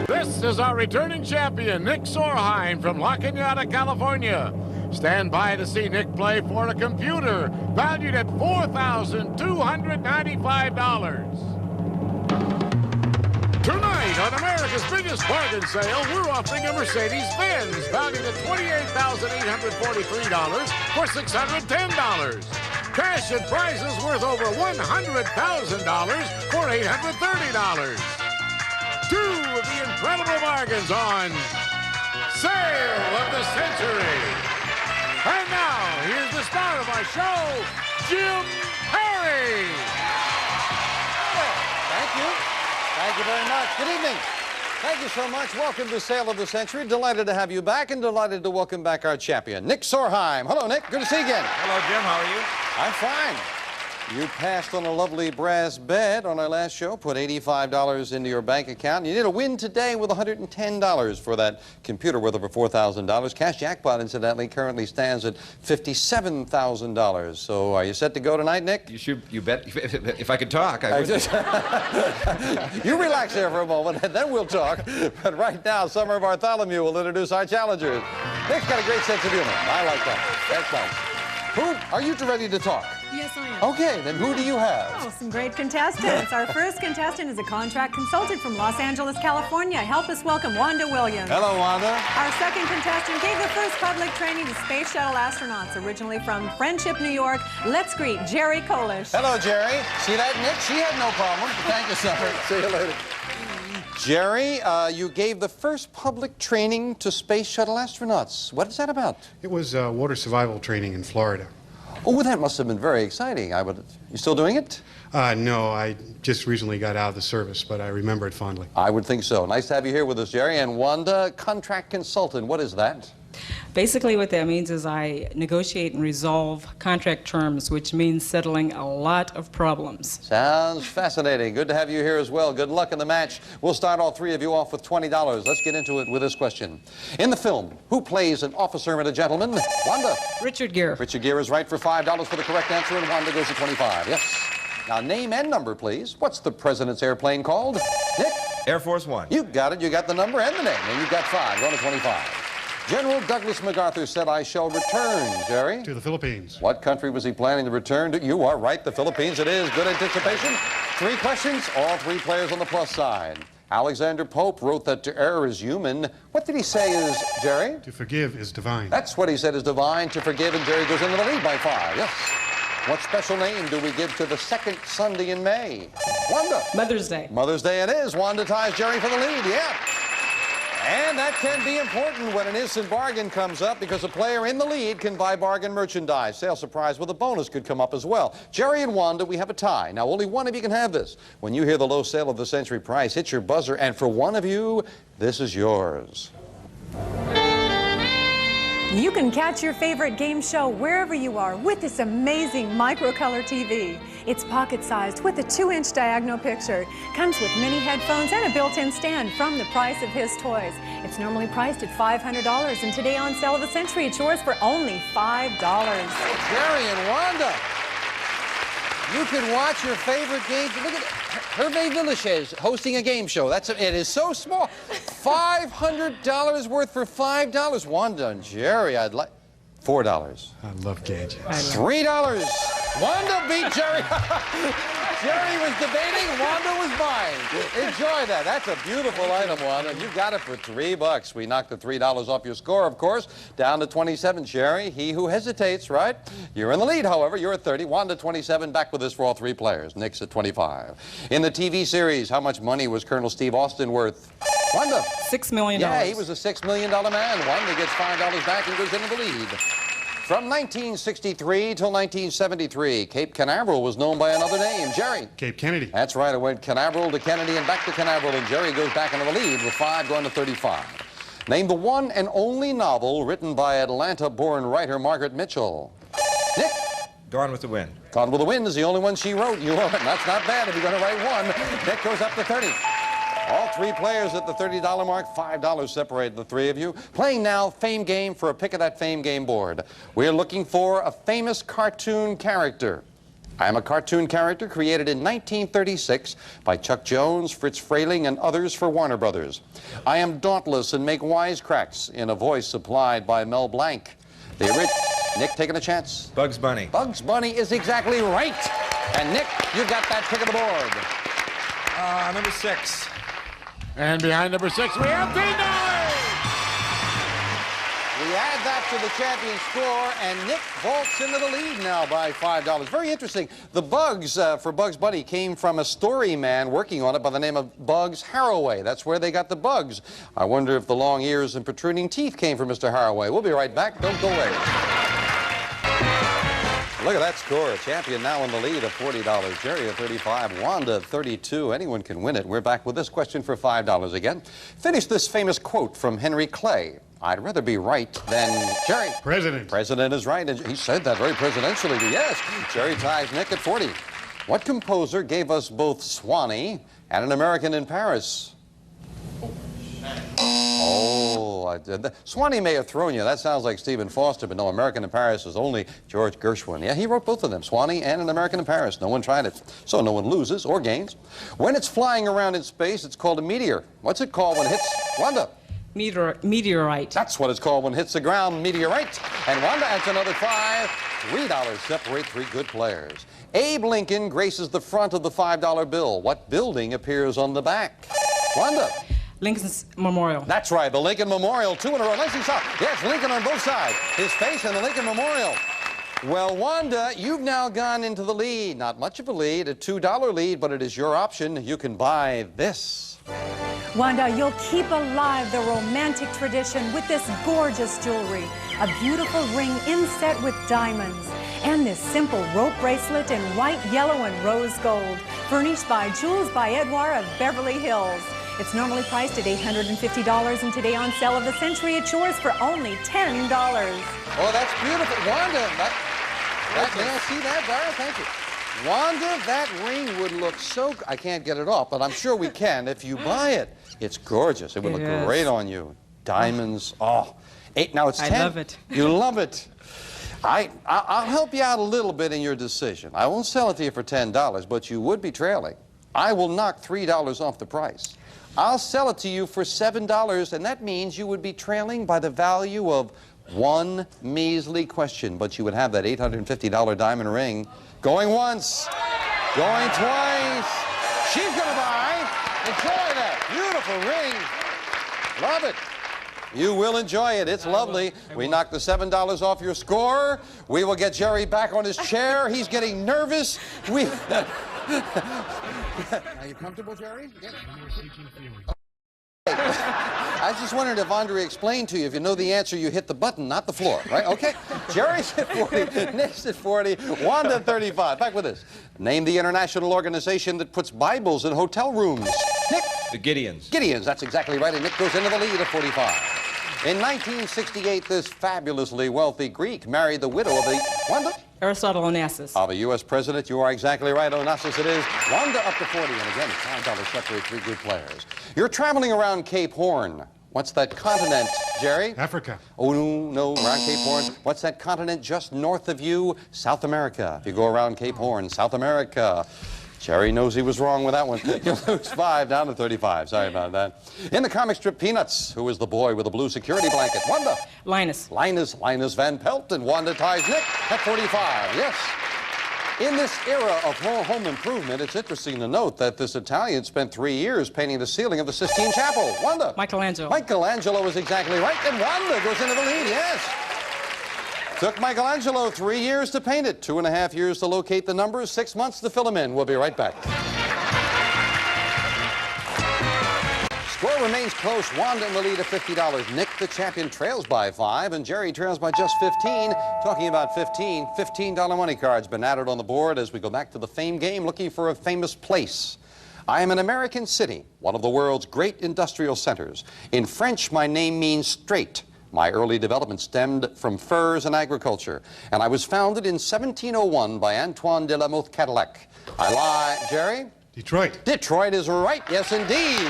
This is our returning champion, Nick Sorheim from La Cañada, California. Stand by to see Nick play for a computer valued at $4,295. Tonight, on America's biggest bargain sale, we're offering a Mercedes-Benz valued at $28,843 for $610. Cash and prizes worth over $100,000 for $830. 2 of the incredible bargains on Sale of the Century. And now, here's the star of our show, Jim Perry. thank you. Thank you very much. Good evening. Thank you so much. Welcome to Sale of the Century. Delighted to have you back and delighted to welcome back our champion, Nick Sorheim. Hello, Nick. Good to see you again. Hello, Jim. How are you? I'm fine. You passed on a lovely brass bet on our last show, put $85 into your bank account. You did a win today with $110 for that computer worth over $4,000. Cash jackpot, incidentally, currently stands at $57,000. So are you set to go tonight, Nick? You bet. If I could talk, I would. You relax there for a moment, and then we'll talk. But right now, Summer Bartholomew will introduce our challengers. Nick's got a great sense of humor. I like that. That's nice. Who are you ready to talk? Yes, I am. Okay, then who do you have? Oh, some great contestants. Our first contestant is a contract consultant from Los Angeles, California. Help us welcome Wanda Williams. Hello, Wanda. Our second contestant gave the first public training to space shuttle astronauts, originally from Friendship, New York. Let's greet Jerry Kolish. Hello, Jerry. See that, Nick? She had no problem. Thank you, Summer. See you later. Jerry, you gave the first public training to space shuttle astronauts. What is that about? It was water survival training in Florida. Oh, well, that must have been very exciting. You still doing it? No, I just recently got out of the service, but I remember it fondly. I would think so. Nice to have you here with us, Jerry. And Wanda, contract consultant, what is that? Basically what that means is I negotiate and resolve contract terms, which means settling a lot of problems. Sounds fascinating. Good to have you here as well. Good luck in the match. We'll start all three of you off with $20. Let's get into it with this question. In the film, who plays an officer and a gentleman? Wanda. Richard Gere. Richard Gere is right for $5 for the correct answer, and Wanda goes to 25. Yes. Now, name and number, please. What's the president's airplane called? Nick? Air Force One. You got it. You got the number and the name, and you got 5. Going to 25. General Douglas MacArthur said, I shall return, Jerry. To the Philippines. What country was he planning to return to? You are right, the Philippines it is. Good anticipation. 3 questions, all 3 players on the plus side. Alexander Pope wrote that to err is human. What did he say is, Jerry? To forgive is divine. That's what he said is divine, to forgive, and Jerry goes into the lead by 5. Yes. What special name do we give to the second Sunday in May? Wanda. Mother's Day. Mother's Day it is. Wanda ties Jerry for the lead, yeah. And that can be important when an instant bargain comes up because a player in the lead can buy bargain merchandise. Sale surprise with a bonus could come up as well. Jerry and Wanda, we have a tie. Now, only one of you can have this. When you hear the low sale of the century price, hit your buzzer, and for one of you, this is yours. You can catch your favorite game show wherever you are with this amazing microcolor TV. It's pocket-sized with a 2-inch diagonal picture. Comes with mini headphones and a built-in stand from the price of his toys. It's normally priced at $500, and today on Sale of the Century, it's yours for only $5. Jerry and Wanda, you can watch your favorite games. Look at it. Hervé Villachez hosting a game show. It is so small. $500 worth for $5. Wanda and Jerry, I'd like $4. I love Gage. $3. Wanda beat Jerry. Jerry was debating, Wanda was buying. Enjoy that. That's a beautiful item, Wanda. You got it for $3. We knocked the $3 off your score, of course, down to 27. Jerry, he who hesitates, right? You're in the lead, however. You're at 30. Wanda, 27. Back with us for all 3 players. Nick's at 25. In the TV series, how much money was Colonel Steve Austin worth? Wanda. $6 million. Yeah, he was a $6 million man. Wanda gets $5 back and goes into the lead. From 1963 till 1973, Cape Canaveral was known by another name. Jerry. Cape Kennedy. That's right. It went Canaveral to Kennedy and back to Canaveral, and Jerry goes back into the lead with 5 going to 35. Name the one and only novel written by Atlanta-born writer Margaret Mitchell. Nick. Gone with the Wind. Gone with the Wind is the only one she wrote. You are. That's not bad if you're going to write one. Nick goes up to 30. All 3 players at the $30 mark, $5 separate the 3 of you. Playing now, Fame Game for a pick of that Fame Game board. We're looking for a famous cartoon character. I am a cartoon character created in 1936 by Chuck Jones, Fritz Frayling, and others for Warner Brothers. I am dauntless and make wisecracks in a voice supplied by Mel Blanc. Nick, taking a chance? Bugs Bunny. Bugs Bunny is exactly right. And Nick, you got that pick of the board. Number 6. And behind number 6, we have $10. We add that to the champion score, and Nick vaults into the lead now by $5. Very interesting. The Bugs for Bugs Bunny came from a story man working on it by the name of Bugs Haraway. That's where they got the bugs. I wonder if the long ears and protruding teeth came from Mr. Haraway. We'll be right back. Don't go away. Look at that score. A champion now in the lead of $40. Jerry at 35, Wanda at 32. Anyone can win it. We're back with this question for $5 again. Finish this famous quote from Henry Clay. I'd rather be right than Jerry. President. President is right, and he said that very presidentially. Yes, Jerry ties Nick at 40. What composer gave us both Swanee and An American in Paris? Oh, I did that. Swanee may have thrown you. That sounds like Stephen Foster, but no, American in Paris is only George Gershwin. Yeah, he wrote both of them, Swanee and An American in Paris. No one tried it, so no one loses or gains. When it's flying around in space, it's called a meteor. What's it called when it hits Wanda? Meteorite. That's what it's called when it hits the ground, meteorite. And Wanda adds another $5. $3 separate three good players. Abe Lincoln graces the front of the $5 bill. What building appears on the back? Wanda. Lincoln's Memorial. That's right, the Lincoln Memorial. 2 in a row. Nice and soft. Yes, Lincoln on both sides. His face and the Lincoln Memorial. Well, Wanda, you've now gone into the lead. Not much of a lead, a $2 lead, but it is your option. You can buy this. Wanda, you'll keep alive the romantic tradition with this gorgeous jewelry. A beautiful ring inset with diamonds. And this simple rope bracelet in white, yellow, and rose gold. Furnished by Jewels by Edouard of Beverly Hills. It's normally priced at $850, and today on Sale of the Century, it's yours for only $10. Oh, that's beautiful. Wanda, may I see that, Dara? Thank you. Wanda, that ring would look so... I can't get it off, but I'm sure we can if you buy it. It's gorgeous. It would look great on you. Diamonds. Oh. Now it's 10. I love it. You love it. I'll help you out a little bit in your decision. I won't sell it to you for $10, but you would be trailing. I will knock $3 off the price. I'll sell it to you for $7, and that means you would be trailing by the value of one measly question, but you would have that $850 diamond ring going once, going twice. She's going to buy. Enjoy that beautiful ring. Love it. You will enjoy it. It's lovely. We knocked the $7 off your score. We will get Jerry back on his chair. He's getting nervous. Are you comfortable, Jerry? Yeah. I was just wondering if Andre explained to you, if you know the answer, you hit the button, not the floor, right? Okay. Jerry's at 40, Nick's at 40, Wanda at 35. Back with this. Name the international organization that puts Bibles in hotel rooms. Nick? The Gideons. Gideons, that's exactly right, and Nick goes into the lead at 45. In 1968, this fabulously wealthy Greek married the widow of the... Wanda? Aristotle Onassis. Of a U.S. president, you are exactly right, Onassis it is. Wanda up to 40, and again, $5 separate three good players. You're traveling around Cape Horn. What's that continent, Jerry? Africa. Oh, no, around Cape Horn. What's that continent just north of you? South America. If you go around Cape Horn, South America. Jerry knows he was wrong with that one. You lose 5 down to 35. Sorry about that. In the comic strip Peanuts, who is the boy with the blue security blanket? Wanda. Linus Van Pelt, and Wanda ties Nick at 45. Yes. In this era of home improvement, it's interesting to note that this Italian spent 3 years painting the ceiling of the Sistine Chapel. Wanda. Michelangelo. Michelangelo is exactly right, and Wanda goes into the lead, yes. Took Michelangelo 3 years to paint it, 2.5 years to locate the numbers, 6 months to fill them in. We'll be right back. Score remains close. Wanda in the lead at $50. Nick, the champion, trails by 5, and Jerry trails by just 15. Talking about 15, $15 money cards been added on the board as we go back to the fame game, looking for a famous place. I am an American city, one of the world's great industrial centers. In French, my name means straight. My early development stemmed from furs and agriculture, and I was founded in 1701 by Antoine de la Mothe Cadillac. I lie, Jerry? Detroit. Detroit is right, yes indeed.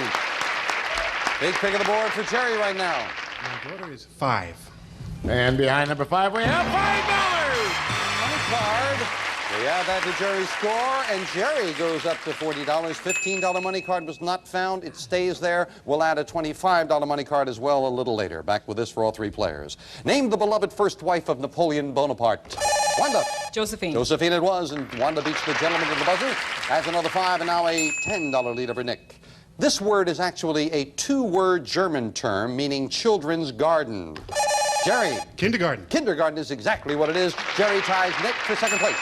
Big pick of the board for Jerry right now. My daughter is 5. And behind number 5, we have $5. Money card. We add that to Jerry's score, and Jerry goes up to $40. $15 money card was not found. It stays there. We'll add a $25 money card as well a little later. Back with this for all three players. Name the beloved first wife of Napoleon Bonaparte. Wanda. Josephine. Josephine it was, and Wanda beats the gentleman to the buzzer. Adds another 5, and now a $10 lead over Nick. This word is actually a 2-word German term meaning children's garden. Jerry. Kindergarten. Kindergarten is exactly what it is. Jerry ties Nick for second place.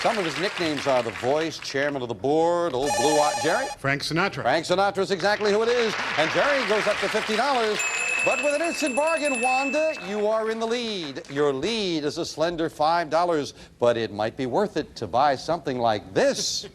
Some of his nicknames are the voice, chairman of the board, old blue eye. Jerry? Frank Sinatra. Frank Sinatra is exactly who it is. And Jerry goes up to $50. But with an instant bargain, Wanda, you are in the lead. Your lead is a slender $5, but it might be worth it to buy something like this.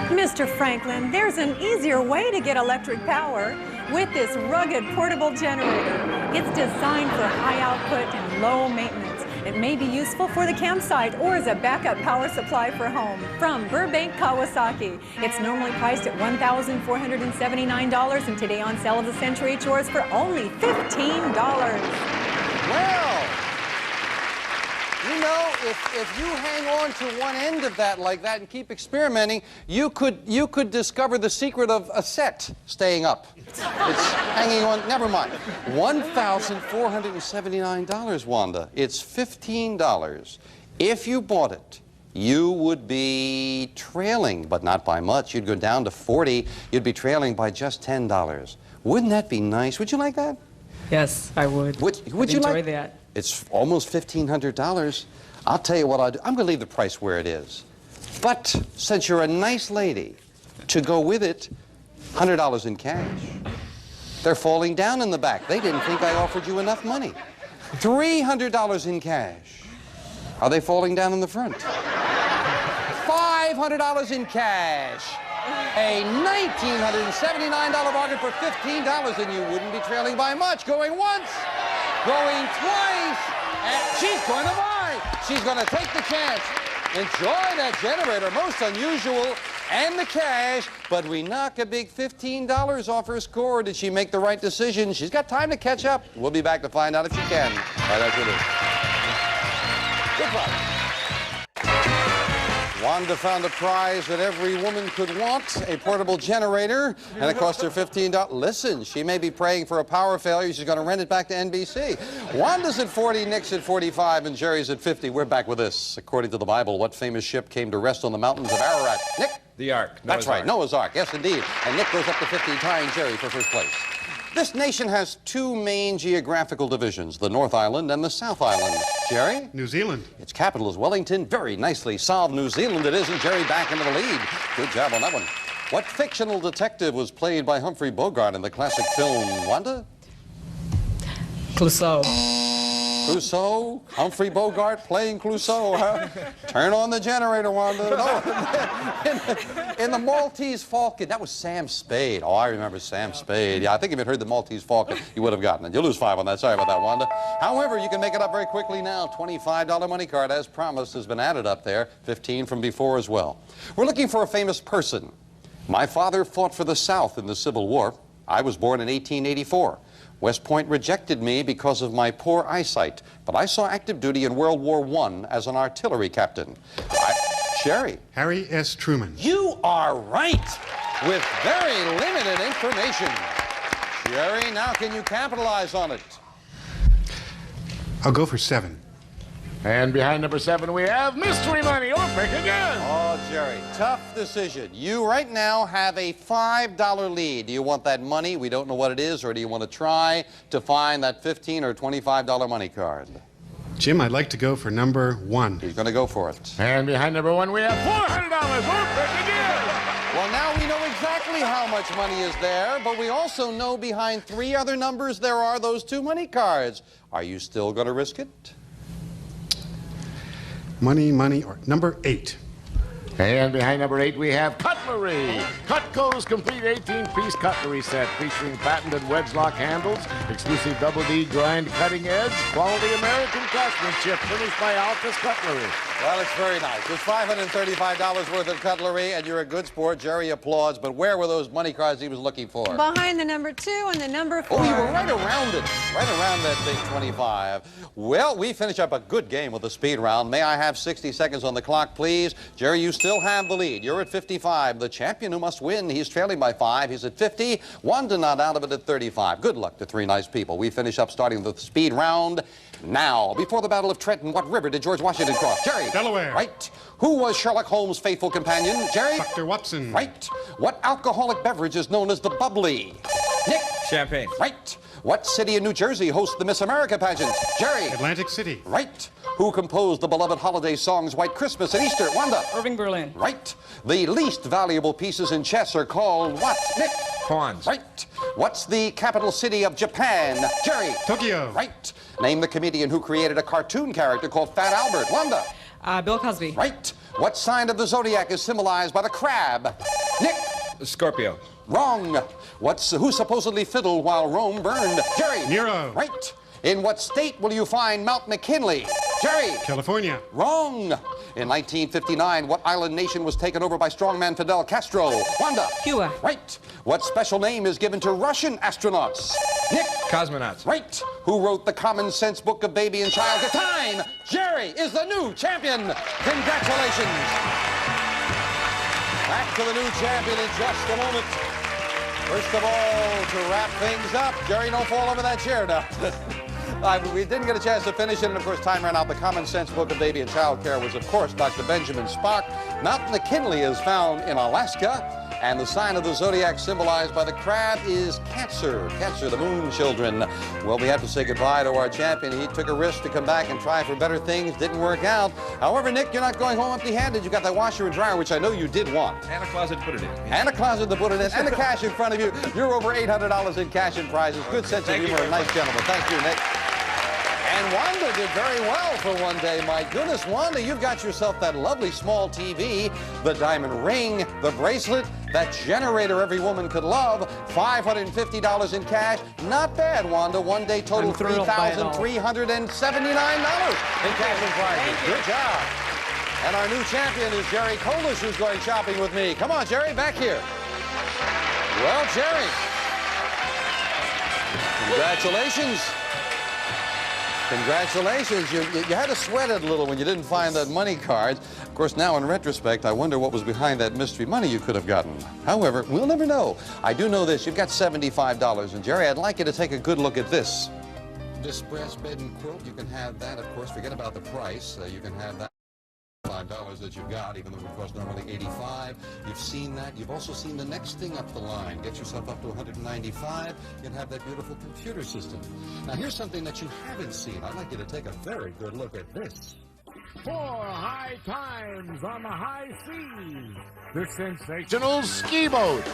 Mr. Franklin, there's an easier way to get electric power with this rugged portable generator. It's designed for high output and low maintenance. It may be useful for the campsite or as a backup power supply for home. From Burbank, Kawasaki. It's normally priced at $1,479 and today on sale of the century it's yours for only $15. Well, you know, if you hang on to one end of that like that and keep experimenting, you could discover the secret of a set staying up. It's hanging on, never mind. $1,479, Wanda. It's $15. If you bought it, you would be trailing, but not by much. You'd go down to $40. You'd be trailing by just $10. Wouldn't that be nice? Would you like that? Yes, I would. Would you enjoy like that? It's almost $1,500. I'll tell you what I'll do. I'm going to leave the price where it is. But since you're a nice lady, to go with it, $100 in cash. They're falling down in the back. They didn't think I offered you enough money. $300 in cash. Are they falling down in the front? $500 in cash. A $1,979 bargain for $15, and you wouldn't be trailing by much. Going once, going twice, and she's going to buy. She's going to take the chance. Enjoy that generator, most unusual, and the cash, but we knock a big $15 off her score. Did she make the right decision? She's got time to catch up. We'll be back to find out if she can. Right after this. Goodbye. Wanda found a prize that every woman could want, a portable generator, and it cost her $15. Listen, she may be praying for a power failure. She's going to rent it back to NBC. Wanda's at 40, Nick's at 45, and Jerry's at 50. We're back with this. According to the Bible, what famous ship came to rest on the mountains of Ararat? Nick? The Ark. That's right, Noah's Ark. Yes, indeed. And Nick goes up to 50, tying Jerry for first place. This nation has two main geographical divisions, the North Island and the South Island. Jerry? New Zealand. Its capital is Wellington. Very nicely solved. New Zealand it is, and Jerry back into the lead. Good job on that one. What fictional detective was played by Humphrey Bogart in the classic film, Wanda? Clouseau. Clouseau? Humphrey Bogart playing Clouseau, huh? Turn on the generator, Wanda. No. In the Maltese Falcon, that was Sam Spade. Oh, I remember Sam Spade. Yeah, I think if you'd heard the Maltese Falcon, you would have gotten it. You lose 5 on that. Sorry about that, Wanda. However, you can make it up very quickly now. $25 money card, as promised, has been added up there. 15 from before as well. We're looking for a famous person. My father fought for the South in the Civil War. I was born in 1884. West Point rejected me because of my poor eyesight, but I saw active duty in World War I as an artillery captain. Sherry. Harry S. Truman. You are right, with very limited information. Sherry, now can you capitalize on it? I'll go for 7. And behind number 7, we have mystery money, or pick again. Oh, Jerry, tough decision. You right now have a $5 lead. Do you want that money? We don't know what it is, or do you want to try to find that $15 or $25 money card? Jim, I'd like to go for number 1. He's going to go for it. And behind number 1, we have $400, or pick again. Well, now we know exactly how much money is there, but we also know behind 3 other numbers there are those 2 money cards. Are you still going to risk it? Money, or number 8. And behind number 8, we have cutlery. Cutco's complete 18-piece cutlery set featuring patented wedge-lock handles, exclusive Double D grind cutting edge, quality American craftsmanship finished by Altus Cutlery. Well, it's very nice. It's $535 worth of cutlery, and you're a good sport. Jerry applauds, but where were those money cards he was looking for? Behind the number 2 and the number 4. Oh, you were right around it. Right around that big 25. Well, we finish up a good game with the speed round. May I have 60 seconds on the clock, please? Jerry, you still have the lead. You're at 55. The champion who must win, he's trailing by 5. He's at 50. Wanda not out of it at 35. Good luck to 3 nice people. We finish up starting the speed round now. Before the Battle of Trenton, what river did George Washington cross? Jerry. Delaware. Right. Who was Sherlock Holmes' faithful companion? Jerry. Dr. Watson. Right. What alcoholic beverage is known as the bubbly? Nick. Champagne. Right. What city in New Jersey hosts the Miss America pageant? Jerry. Atlantic City. Right. Who composed the beloved holiday songs White Christmas and Easter? Wanda. Irving Berlin. Right. The least valuable pieces in chess are called what? Nick. Pawns. Right. What's the capital city of Japan? Jerry. Tokyo. Right. Name the comedian who created a cartoon character called Fat Albert. Wanda. Bill Cosby. Right. What sign of the zodiac is symbolized by the crab? Nick. Scorpio. Wrong. Who supposedly fiddled while Rome burned? Jerry. Nero. Right. In what state will you find Mount McKinley? Jerry. California. Wrong. In 1959, what island nation was taken over by strongman Fidel Castro? Wanda. Cuba. Right. What special name is given to Russian astronauts? Nick. Cosmonauts. Right. Who wrote the Common Sense book of baby and child? Time. Jerry is the new champion. Congratulations. Back to the new champion in just a moment. First of all, to wrap things up, Jerry, don't fall over that chair now. We didn't get a chance to finish it, and of course, time ran out. The Common Sense book of baby and child care was, of course, Dr. Benjamin Spock. Mount McKinley is found in Alaska, and the sign of the zodiac symbolized by the crab is Cancer. Cancer, the moon children. Well, we have to say goodbye to our champion. He took a risk to come back and try for better things. Didn't work out. However, Nick, you're not going home empty-handed. You got that washer and dryer, which I know you did want. And a closet to put it in. And a closet to put it in, and the cash in front of you. You're over $800 in cash and prizes. Good sense of humor, a nice gentleman. Thank you, Nick. And Wanda did very well for one day. My goodness, Wanda, you've got yourself that lovely small TV, the diamond ring, the bracelet, that generator every woman could love, $550 in cash. Not bad, Wanda. One day total $3,379 in cash and prizes. Good job. And our new champion is Jerry Kolish, who's going shopping with me. Come on, Jerry, back here. Well, Jerry, congratulations. Congratulations. You had to sweat it a little when you didn't find that money card. Of course, now in retrospect, I wonder what was behind that mystery money you could have gotten. However, we'll never know. I do know this. You've got $75. And, Jerry, I'd like you to take a good look at this. This brass bed and quilt, you can have that, of course. Forget about the price. You can have that. $5 that you've got, even though it costs normally $85. You've seen that. You've also seen the next thing up the line. Get yourself up to $195. You can have that beautiful computer system. Now, here's something that you haven't seen. I'd like you to take a very good look at this. 4 high times on the high seas. The sensational ski boat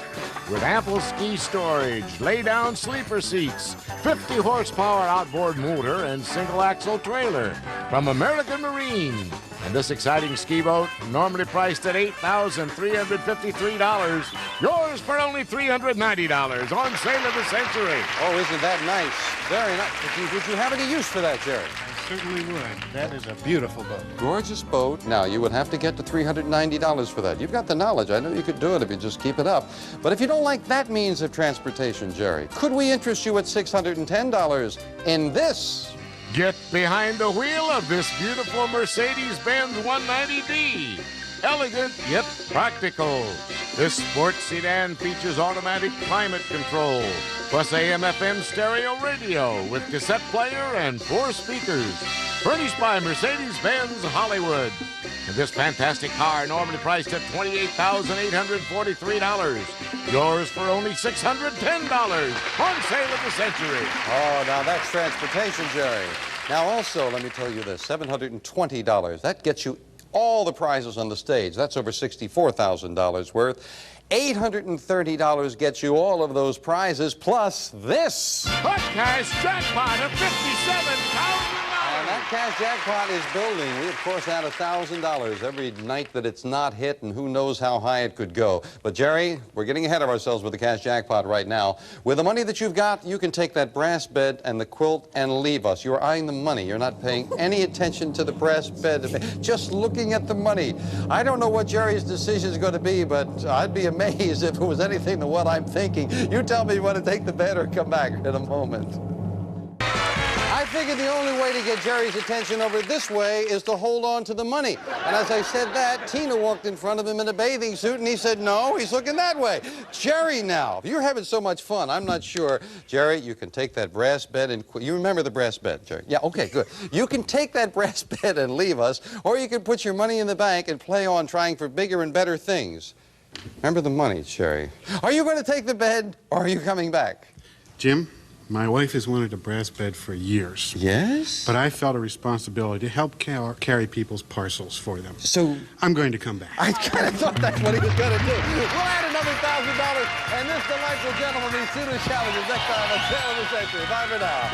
with ample ski storage, lay-down sleeper seats, 50 horsepower outboard motor, and single-axle trailer from American Marine. And this exciting ski boat, normally priced at $8,353, yours for only $390 on sale of the century. Oh, isn't that nice? Very nice. Would you have any use for that, Jerry? Certainly would. That is a beautiful boat. Gorgeous boat. Now, you would have to get to $390 for that. You've got the knowledge. I know you could do it if you just keep it up. But if you don't like that means of transportation, Jerry, could we interest you at $610 in this? Get behind the wheel of this beautiful Mercedes-Benz 190D. Elegant yet practical. This sports sedan features automatic climate control, plus AM/FM stereo radio with cassette player and 4 speakers. Furnished by Mercedes-Benz Hollywood. And this fantastic car, normally priced at $28,843, yours for only $610 on sale of the century. Oh, now that's transportation, Jerry. Now also, let me tell you this, $720. That gets you all the prizes on the stage. That's over $64,000 worth. $830 gets you all of those prizes, plus this. A cash jackpot of $57,000. And that cash jackpot is building. We, of course, add $1,000 every night that it's not hit, and who knows how high it could go. But, Jerry, we're getting ahead of ourselves with the cash jackpot right now. With the money that you've got, you can take that brass bed and the quilt and leave us. You're eyeing the money. You're not paying any attention to the brass bed. Just looking at the money. I don't know what Jerry's decision is going to be, but I'd be amazed if it was anything to what I'm thinking. You tell me you want to take the bed or come back in a moment. I figured the only way to get Jerry's attention over this way is to hold on to the money. And as I said that, Tina walked in front of him in a bathing suit, and he said, no, he's looking that way. Jerry, now, if you're having so much fun, I'm not sure. Jerry, you can take that brass bed and... You remember the brass bed, Jerry? Yeah, okay, good. You can take that brass bed and leave us, or you can put your money in the bank and play on trying for bigger and better things. Remember the money, Jerry. Are you going to take the bed, or are you coming back? Jim, my wife has wanted a brass bed for years. Yes? But I felt a responsibility to help carry people's parcels for them. So... I'm going to come back. I kind of thought that's what he was going to do. We'll add another $1,000, and this delightful gentleman meets Sue Challenges next time on Sale of the Century. Bye for now.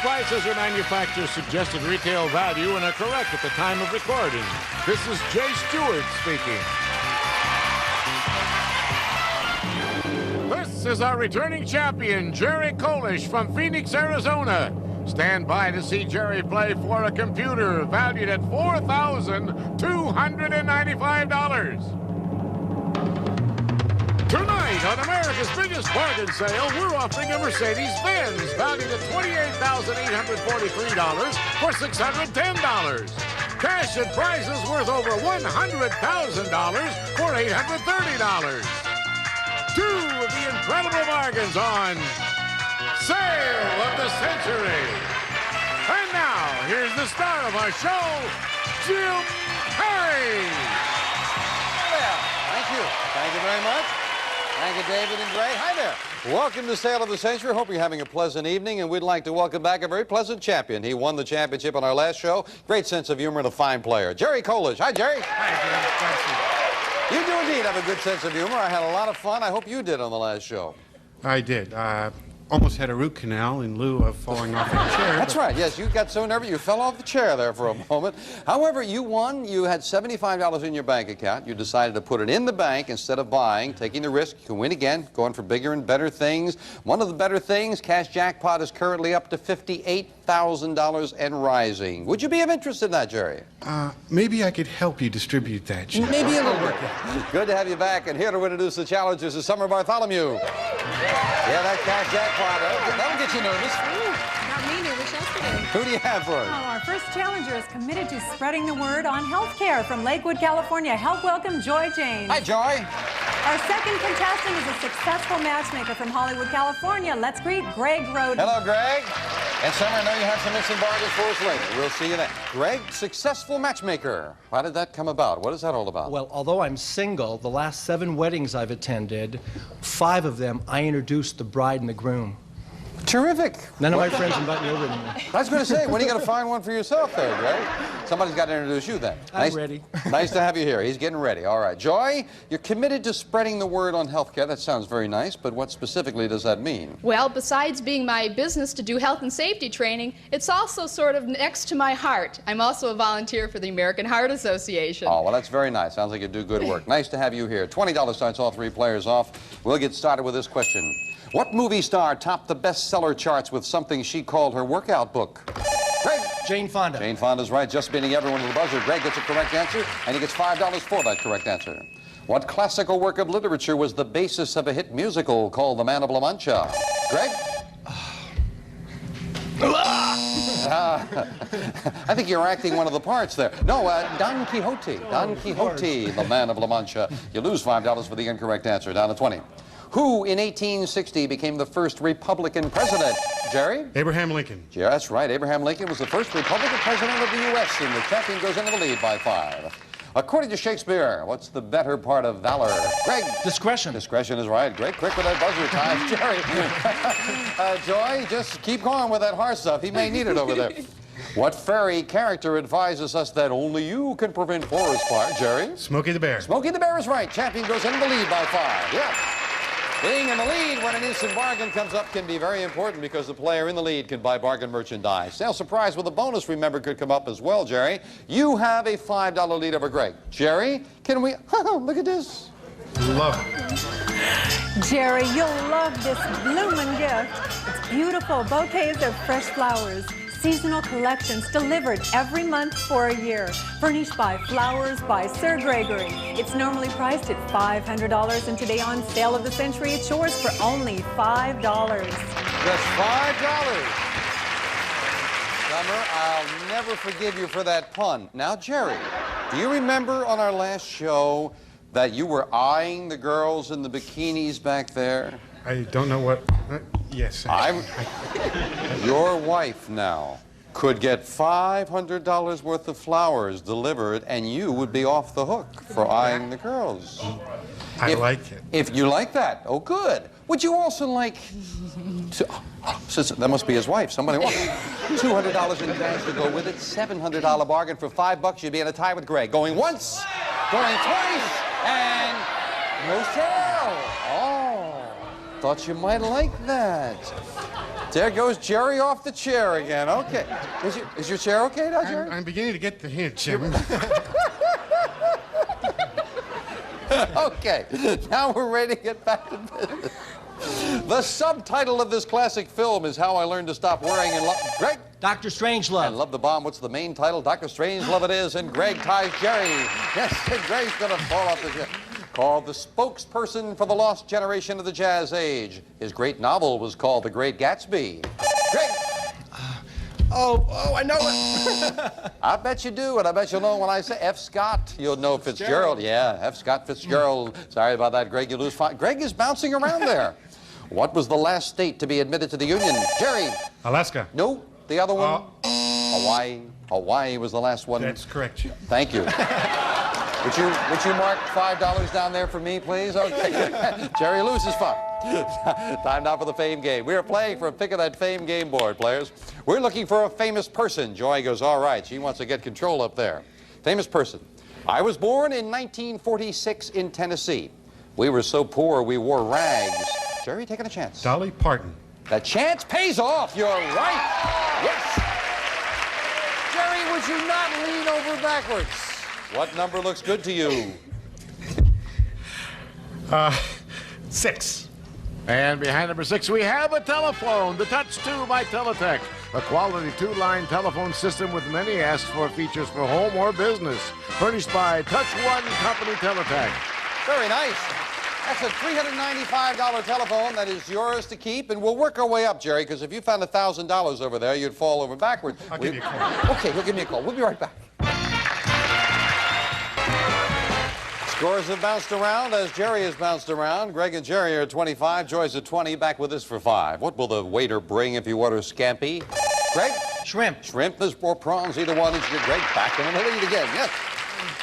prices are manufacturer's suggested retail value and are correct at the time of recording. This is Jay Stewart speaking. This is our returning champion, Jerry Kolish from Phoenix, Arizona. Stand by to see Jerry play for a computer valued at $4,295. Tonight, on America's biggest bargain sale, we're offering a Mercedes-Benz valued at $28,843 for $610. Cash and prizes worth over $100,000 for $830. Two of the incredible bargains on Sale of the Century. And now, here's the star of our show, Jim Perry. Thank you. Thank you very much. Thank you, David and Gray. Hi there. Welcome to Sale of the Century. Hope you're having a pleasant evening, and we'd like to welcome back a very pleasant champion. He won the championship on our last show. Great sense of humor and a fine player. Jerry Kolish. Hi, Jerry. Hi, Jim. Thank You do indeed have a good sense of humor. I had a lot of fun. I hope you did on the last show. I did. Almost had a root canal in lieu of falling off a chair. That's right. Yes, you got so nervous you fell off the chair there for a moment. However, you won. You had $75 in your bank account. You decided to put it in the bank instead of buying, taking the risk. You can win again, going for bigger and better things. One of the better things, cash jackpot is currently up to $58,000 and rising. Would you be of interest in that, Jerry? Maybe I could help you distribute that. Maybe a little bit. Good to have you back. And here to introduce the challengers is Summer Bartholomew. Yeah, that cash jackpot. That'll get you nervous. Not me nervous yesterday. Who do you have for us? Our first challenger is committed to spreading the word on health care from Lakewood, California. Help welcome Joy James. Hi, Joy. Our second contestant is a successful matchmaker from Hollywood, California. Let's greet Greg Roden. Hello, Greg. And Summer, I know you have some instant bargains for us later. We'll see you then. Greg, successful matchmaker. How did that come about? What is that all about? Well, although I'm single, the last 7 weddings I've attended, 5 of them I introduced the bride and the groom. Terrific. None of my friends invite me over anymore. I was going to say, when are you going to find one for yourself there, Greg? Somebody's got to introduce you then. I'm ready. Nice to have you here. He's getting ready. All right. Joy, you're committed to spreading the word on healthcare. That sounds very nice, but what specifically does that mean? Well, besides being my business to do health and safety training, it's also sort of next to my heart. I'm also a volunteer for the American Heart Association. Oh, well, that's very nice. Sounds like you do good work. Nice to have you here. $20 starts all 3 players off. We'll get started with this question. What movie star topped the bestseller charts with something she called her workout book? Greg? Jane Fonda. Jane Fonda's right, just beating everyone to the buzzer. Greg gets a correct answer, and he gets $5 for that correct answer. What classical work of literature was the basis of a hit musical called The Man of La Mancha? Greg? I think you're acting one of the parts there. No, Don Quixote. Don Quixote, The Man of La Mancha. You lose $5 for the incorrect answer, down to 20. Who in 1860 became the first Republican president? Jerry? Abraham Lincoln. Yeah, that's right. Abraham Lincoln was the first Republican president of the U.S., and the champion goes into the lead by 5. According to Shakespeare, what's the better part of valor? Greg? Discretion. Discretion is right. Greg, quick with that buzzer time. Jerry. Joy, just keep going with that horse stuff. He may need it over there. What fairy character advises us that only you can prevent forest fire? Jerry? Smokey the Bear. Smokey the Bear is right. Champion goes into the lead by 5. Yeah. Being in the lead when an instant bargain comes up can be very important because the player in the lead can buy bargain merchandise. Sale surprise with a bonus, remember, could come up as well, Jerry. You have a $5 lead over Greg. Jerry, can we... look at this. Love it. Jerry, you'll love this bloomin' gift. It's beautiful bouquets of fresh flowers. Seasonal collections delivered every month for a year. Furnished by Flowers by Sir Gregory. It's normally priced at $500, and today on Sale of the Century, it's yours for only $5. Just $5. Summer, I'll never forgive you for that pun. Now, Jerry, do you remember on our last show that you were eyeing the girls in the bikinis back there? I don't know what... yes. Your wife now could get $500 worth of flowers delivered, and you would be off the hook for eyeing the girls. I like it. If you like that, oh, good. Would you also like to... that must be his wife. Somebody wants $200 in cash to go with it. $700 bargain for $5. You'd be in a tie with Greg. Going once, going twice, and no sale. Oh. thought you might like that. There goes Jerry off the chair again. Okay. Is your chair okay now, Jerry? I'm beginning to get the hint, Jim. Okay, now we're ready to get back to business. The subtitle of this classic film is How I Learned to Stop Worrying and Love. Greg? Dr. Strangelove. And Love the Bomb. What's the main title? Dr. Strangelove it is, and Greg ties Jerry. Yes, and Greg's going to fall off the chair. Called the spokesperson for the lost generation of the jazz age. His great novel was called The Great Gatsby. Greg? Oh, I know it. I bet you do, and I bet you'll know when I say F. Scott. You'll know Fitzgerald. Yeah, F. Scott Fitzgerald. Sorry about that, Greg. You lose 5. Greg is bouncing around there. What was the last state to be admitted to the Union? Jerry? Alaska. No, the other one? Hawaii. Hawaii was the last one. That's correct. Thank you. Would you mark $5 down there for me, please? Okay. Jerry loses 5. Time now for the fame game. We are playing for a pick of that fame game board, players. We're looking for a famous person. Joy goes, all right. She wants to get control up there. Famous person. I was born in 1946 in Tennessee. We were so poor we wore rags. Jerry, taking a chance. Dolly Parton. That chance pays off. You're right. Yes. Jerry, would you not lean over backwards? What number looks good to you? 6. And behind number 6, we have a telephone, the Touch 2 by Teletech, a quality 2-line telephone system with many asked-for features for home or business. Furnished by Touch 1 Company Teletech. Very nice. That's a $395 telephone that is yours to keep, and we'll work our way up, Jerry, because if you found $1,000 over there, you'd fall over backwards. I'll give you a call. Okay, he'll give me a call. We'll be right back. Scores have bounced around as Jerry has bounced around. Greg and Jerry are at 25. Joy's at 20. Back with us for 5. What will the waiter bring if you order scampi? Greg? Shrimp. Shrimp or prawns, either one. Is your Greg back in the lead again. Yes.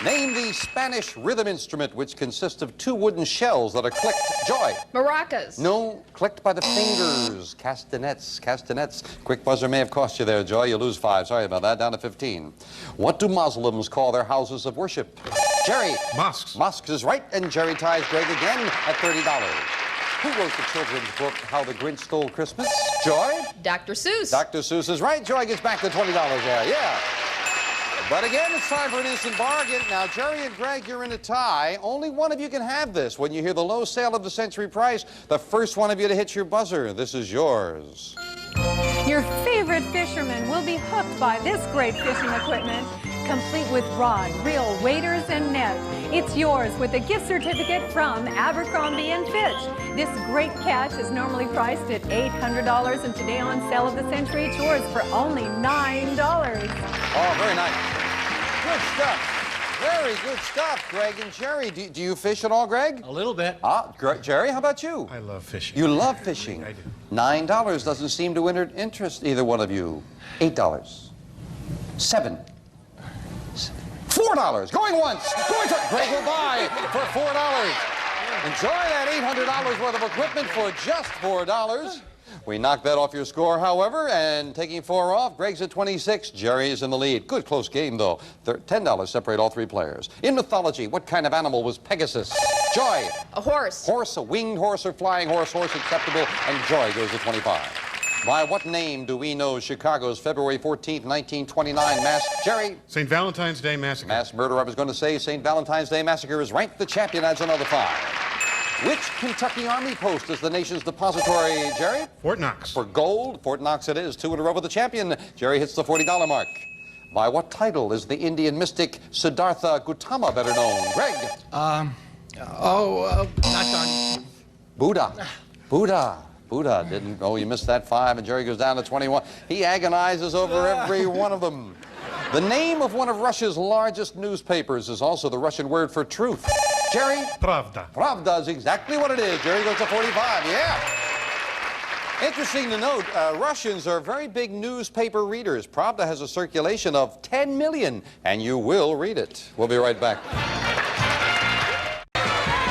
Name the Spanish rhythm instrument which consists of 2 wooden shells that are clicked. Joy. Maracas. No, clicked by the fingers. Castanets. Castanets. Quick buzzer may have cost you there, Joy. You lose 5. Sorry about that. Down to 15. What do Muslims call their houses of worship? Jerry. Mosques. Mosques is right, and Jerry ties Greg again at $30. Who wrote the children's book, How the Grinch Stole Christmas? Joy? Dr. Seuss. Dr. Seuss is right. Joy gets back to $20 there. Yeah. But again, it's time for an instant bargain. Now, Jerry and Greg, you're in a tie. Only one of you can have this. When you hear the low sale of the century price, the first one of you to hit your buzzer. This is yours. Your favorite fisherman will be hooked by this great fishing equipment, complete with rod, reel, waders, and net. It's yours with a gift certificate from Abercrombie & Fitch. This great catch is normally priced at $800, and today on Sale of the Century, it's yours for only $9. Oh, very nice. Good stuff. Very good stuff, Greg and Jerry. Do you fish at all, Greg? A little bit. Jerry, how about you? I love fishing. You love fishing? I do. $9 doesn't seem to interest either one of you. $8. 7. $4. Going once. Going twice. Greg will buy for $4. Enjoy that $800 worth of equipment for just $4. We knocked that off your score, however, and taking 4 off, Greg's at 26, Jerry is in the lead. Good close game, though. $10 separate all 3 players. In mythology, what kind of animal was Pegasus? Joy. A horse. Horse, a winged horse or flying horse, horse acceptable, and Joy goes to 25. By what name do we know Chicago's February 14th, 1929 mass? Jerry? St. Valentine's Day Massacre. Mass murder, I was going to say. St. Valentine's Day Massacre is ranked the champion, adds another 5. Which Kentucky Army post is the nation's depository, Jerry? Fort Knox. For gold, Fort Knox it is. 2 in a row with the champion. Jerry hits the $40 mark. By what title is the Indian mystic Siddhartha Gautama better known? Greg? Not done. Buddha. Buddha didn't. Oh, you missed that 5, and Jerry goes down to 21. He agonizes over every one of them. The name of one of Russia's largest newspapers is also the Russian word for truth. Jerry? Pravda. Pravda is exactly what it is. Jerry goes to 45. Yeah. Interesting to note, Russians are very big newspaper readers. Pravda has a circulation of 10 million, and you will read it. We'll be right back.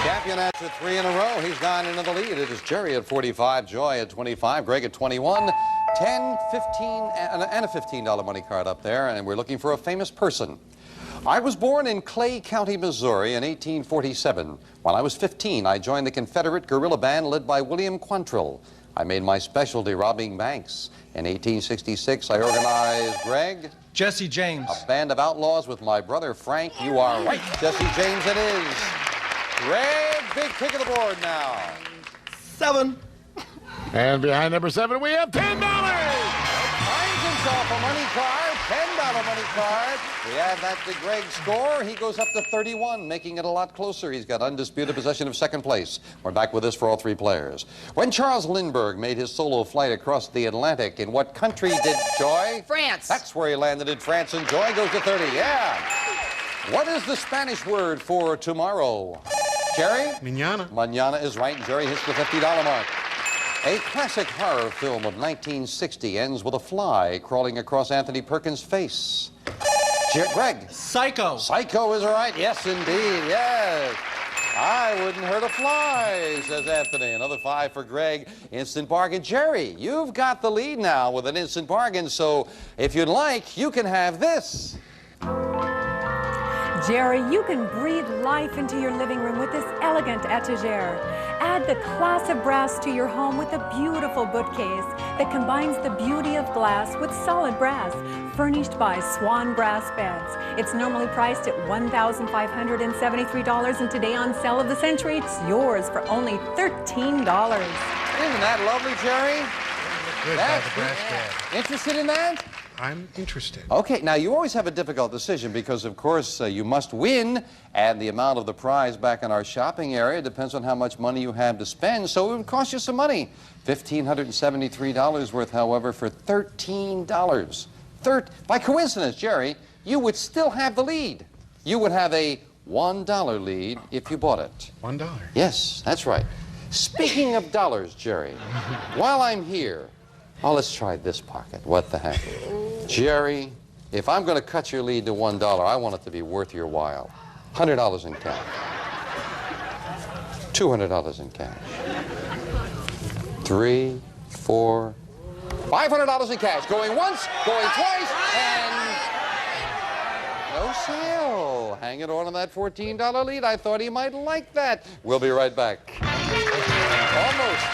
Champion after 3 in a row. He's gone into the lead. It is Jerry at 45, Joy at 25, Greg at 21, 10, 15, and a $15 money card up there, and we're looking for a famous person. I was born in Clay County, Missouri in 1847. When I was 15, I joined the Confederate guerrilla band led by William Quantrill. I made my specialty robbing banks. In 1866, I organized, Greg? Jesse James. A band of outlaws with my brother Frank. You are right. Jesse James it is. Greg, big kick of the board now. 7. And behind number 7, we have $10. Finds himself a money card, $10 money card. We add that to Greg's score. He goes up to 31, making it a lot closer. He's got undisputed possession of second place. We're back with this for all 3 players. When Charles Lindbergh made his solo flight across the Atlantic, in what country did Joy? France. That's where he landed in France, and Joy goes to 30. Yeah. What is the Spanish word for tomorrow? Jerry? Mañana. Mañana is right. Jerry hits the $50 mark. A classic horror film of 1960 ends with a fly crawling across Anthony Perkins' face. Greg? Psycho. Psycho is right. Yes, indeed. Yes. I wouldn't hurt a fly, says Anthony. Another 5 for Greg. Instant bargain. Jerry, you've got the lead now with an instant bargain, so if you'd like, you can have this. Jerry, you can breathe life into your living room with this elegant etagere. Add the class of brass to your home with a beautiful bookcase that combines the beauty of glass with solid brass, furnished by Swan Brass Beds. It's normally priced at $1,573, and today on Sale of the Century, it's yours for only $13. Isn't that lovely, Jerry? Good, That's by the brass bed. Interested in that? I'm interested. Okay, now you always have a difficult decision because, of course, you must win, and the amount of the prize back in our shopping area depends on how much money you have to spend, so it would cost you some money. $1,573 worth, however, for $13. By coincidence, Jerry, you would still have the lead. You would have a $1 lead if you bought it. $1? Yes, that's right. Speaking of dollars, Jerry, while I'm here, let's try this pocket. What the heck? Jerry, if I'm going to cut your lead to $1, I want it to be worth your while. $100 in cash. $200 in cash. $300, $400, $500 in cash. Going once, going twice, and no sale. Hanging on that $14 lead. I thought he might like that. We'll be right back. Almost.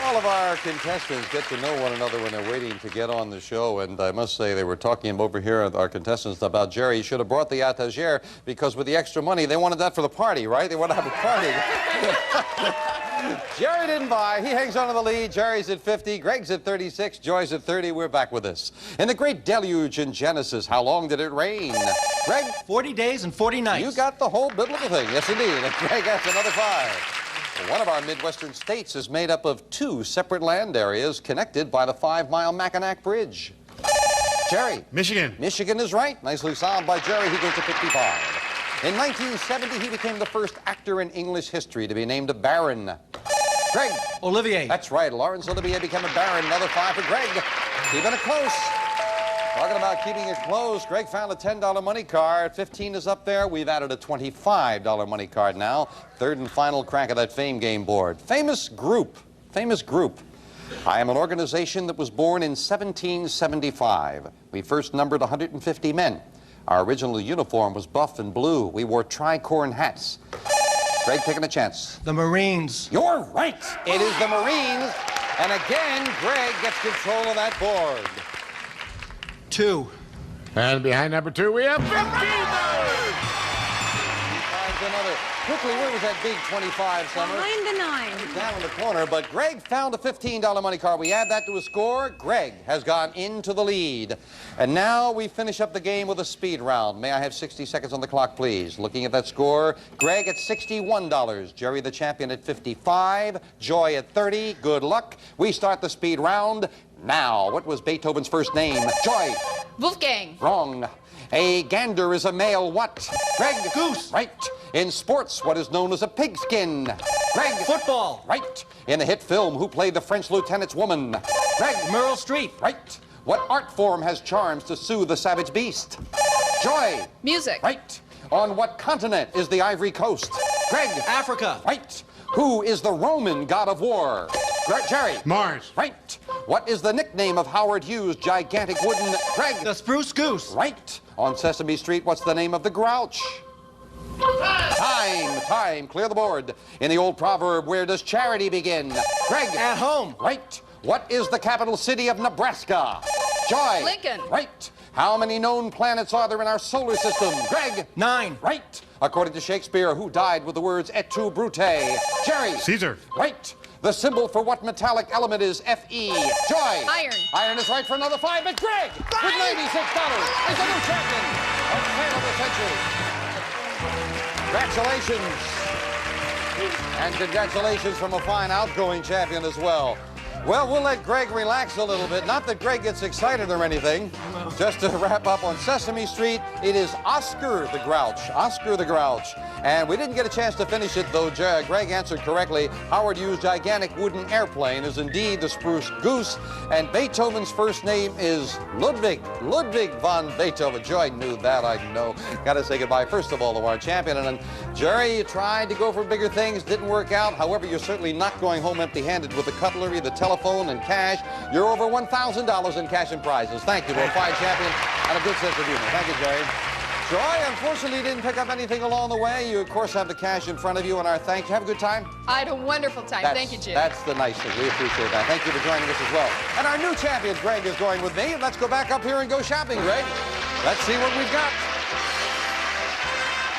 All of our contestants get to know one another when they're waiting to get on the show, and I must say they were talking over here, our contestants, about Jerry. He should have brought the etagere because with the extra money, they wanted that for the party, right? They want to have a party. Jerry didn't buy. He hangs on to the lead. Jerry's at 50. Greg's at 36. Joy's at 30. We're back with this. In the great deluge in Genesis, how long did it rain? Greg? 40 days and 40 nights. You got the whole biblical thing. Yes, indeed. And Greg gets another 5. One of our Midwestern states is made up of 2 separate land areas connected by the 5-mile Mackinac Bridge. Jerry? Michigan. Michigan is right. Nicely solved by Jerry. He goes to 55. In 1970, he became the first actor in English history to be named a baron. Greg? Olivier. That's right. Laurence Olivier became a baron. Another 5 for Greg. Keeping it close. Talking about keeping it close, Greg found a $10 money card. 15 is up there. We've added a $25 money card now. Third and final crack of that fame game board. Famous group. Famous group. I am an organization that was born in 1775. We first numbered 150 men. Our original uniform was buff and blue. We wore tricorn hats. Greg taking a chance. The Marines. You're right. It is the Marines. And again, Greg gets control of that board. 2. And behind number 2, we have $15. Finds another. Quickly, where was that big 25, Summer? Behind the 9. Down in the corner, but Greg found a $15 money card. We add that to his score. Greg has gone into the lead. And now we finish up the game with a speed round. May I have 60 seconds on the clock, please? Looking at that score, Greg at $61. Jerry, the champion, at 55. Joy at 30. Good luck. We start the speed round now. What was Beethoven's first name? Joy. Wolfgang. Wrong. A gander is a male what? Greg. Goose. Right. In sports, what is known as a pigskin? Greg. Football. Right. In the hit film, who played the French lieutenant's woman? Greg. Meryl Streep. Right. What art form has charms to soothe the savage beast? Joy. Music. Right. On what continent is the Ivory Coast? Greg. Africa. Right. Who is the Roman god of war? Jerry. Mars. Right. What is the nickname of Howard Hughes' gigantic wooden Greg? The Spruce Goose. Right. On Sesame Street, what's the name of the Grouch? Time. Clear the board. In the old proverb, where does charity begin? Greg. At home. Right. What is the capital city of Nebraska? Joy. Lincoln. Right. How many known planets are there in our solar system? Greg. 9. Right. According to Shakespeare, who died with the words et tu, Brute? Jerry. Caesar. Right. The symbol for what metallic element is Fe? Joy. Iron. Iron is right for another 5, but Greg, with $96, is the new champion of Tale of the Century. Congratulations. And congratulations from a fine outgoing champion as well. Well, we'll let Greg relax a little bit. Not that Greg gets excited or anything. Just to wrap up on Sesame Street, it is Oscar the Grouch. Oscar the Grouch. And we didn't get a chance to finish it, though Greg answered correctly. Howard Hughes' gigantic wooden airplane is indeed the Spruce Goose. And Beethoven's first name is Ludwig. Ludwig von Beethoven. Joy knew that, I know. Got to say goodbye, first of all, to our champion. And Jerry, you tried to go for bigger things, didn't work out. However, you're certainly not going home empty-handed with the cutlery, the telephone, and cash. You're over $1,000 in cash and prizes. Thank you to a fine champion and a good sense of humor. Thank you, Jerry. Joy, unfortunately, didn't pick up anything along the way. You, of course, have the cash in front of you, and our thanks. Have a good time? I had a wonderful time. Thank you, Jim. That's the nice thing. We appreciate that. Thank you for joining us as well. And our new champion, Greg, is going with me. Let's go back up here and go shopping, Greg. Let's see what we've got.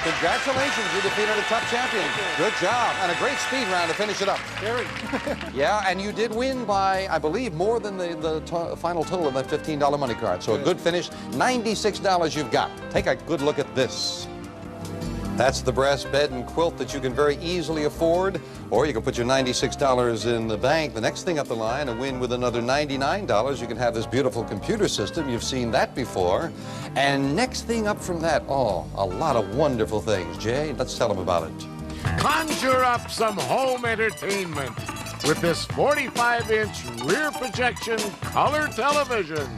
Congratulations, you defeated a tough champion. Good job. And a great speed round to finish it up. Jerry. Yeah, and you did win by, I believe, more than the final total of that $15 money card. So a good finish. $96 you've got. Take a good look at this. That's the brass bed and quilt that you can very easily afford, or you can put your $96 in the bank the next thing up the line and win with another $99. You can have this beautiful computer system. You've seen that before. And next thing up from that, oh, a lot of wonderful things. Jay, let's tell them about it. Conjure up some home entertainment with this 45-inch rear projection color television.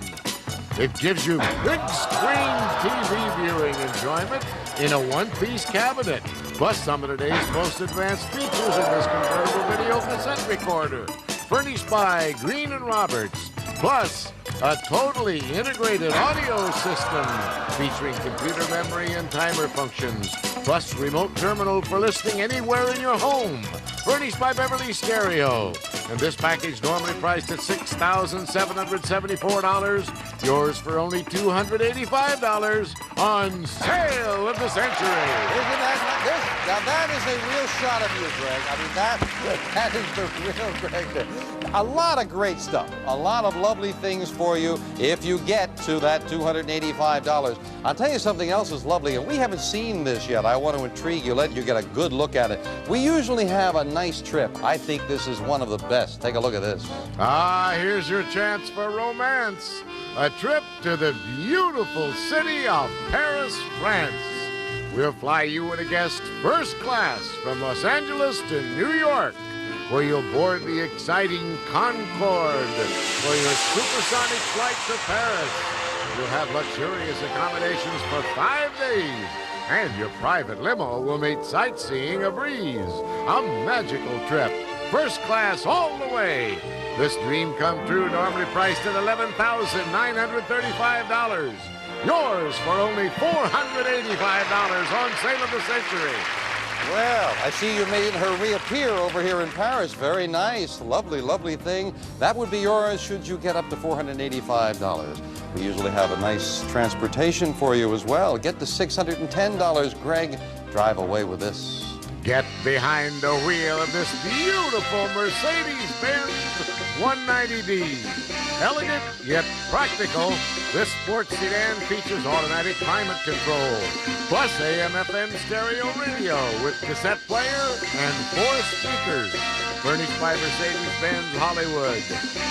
It gives you big screen TV viewing enjoyment in a one-piece cabinet, plus some of today's most advanced features in this convertible video cassette recorder, furnished by Green & Roberts, plus a totally integrated audio system featuring computer memory and timer functions, plus remote terminal for listening anywhere in your home, furnished by Beverly Stereo. And this package, normally priced at $6,774, yours for only $285 on Sale of the Century. Isn't that this? Now that is a real shot of you, Greg. I mean, that is the real Greg. A lot of great stuff. A lot of lovely things for you if you get to that $285. I'll tell you something else is lovely, and we haven't seen this yet. I want to intrigue you, let you get a good look at it. We usually have a nice trip. I think this is one of the best. Take a look at this. Ah, here's your chance for romance. A trip to the beautiful city of Paris, France. We'll fly you and a guest first class from Los Angeles to New York, where you'll board the exciting Concorde for your supersonic flight to Paris. You'll have luxurious accommodations for 5 days, and your private limo will make sightseeing a breeze. A magical trip. First class all the way. This dream come true, normally priced at $11,935. Yours for only $485 on Sale of the Century. Well, I see you made her reappear over here in Paris. Very nice. Lovely, lovely thing. That would be yours should you get up to $485. We usually have a nice transportation for you as well. Get to $610, Greg. Drive away with this. Get behind the wheel of this beautiful Mercedes-Benz 190D. Elegant yet practical, this sports sedan features automatic climate control, plus AM/FM stereo radio with cassette player and 4 speakers. Furnished by Mercedes-Benz Hollywood.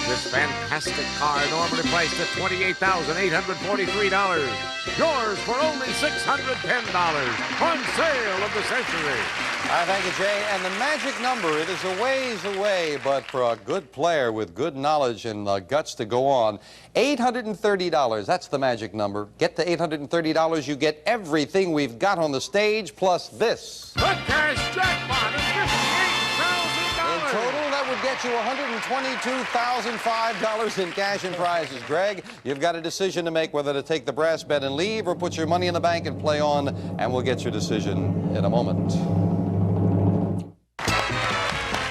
This fantastic car normally priced at $28,843. Yours for only $610 on Sale of the Century. Thank you, Jay. And the magic number, it is a ways away, but for a good player with good knowledge and the guts to go on, $830. That's the magic number. Get to $830, you get everything we've got on the stage, plus this. The cash jackpot is $58,000. In total, that would would get you $122,005 in cash and prizes. Greg, you've got a decision to make whether to take the brass bet and leave or put your money in the bank and play on, and we'll get your decision in a moment.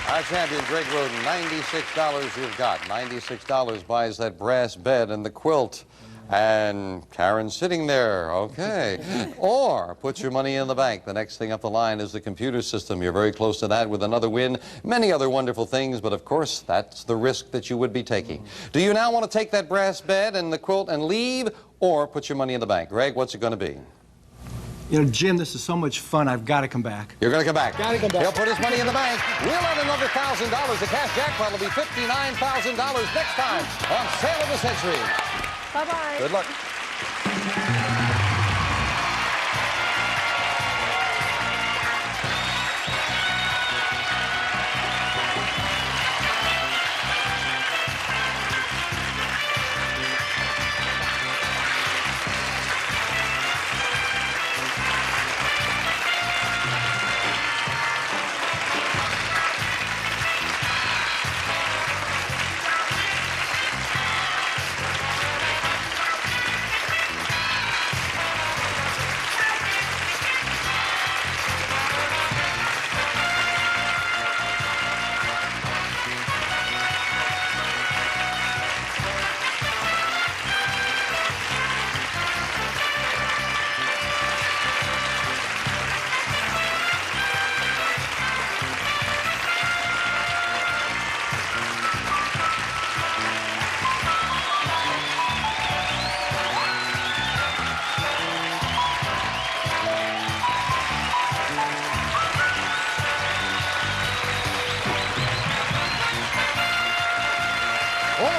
Our champion, Greg Roden, $96 you've got. $96 buys that brass bed and the quilt. And Karen's sitting there, okay. Or put your money in the bank. The next thing up the line is the computer system. You're very close to that with another win. Many other wonderful things, but of course, that's the risk that you would be taking. Do you now want to take that brass bed and the quilt and leave, or put your money in the bank? Greg, what's it going to be? You know, Jim, this is so much fun. I've got to come back. You're going to come back. Got to come back. He'll put his money in the bank. We'll add another $1,000. The cash jackpot will be $59,000 next time on Sale of the Century. Bye-bye. Good luck.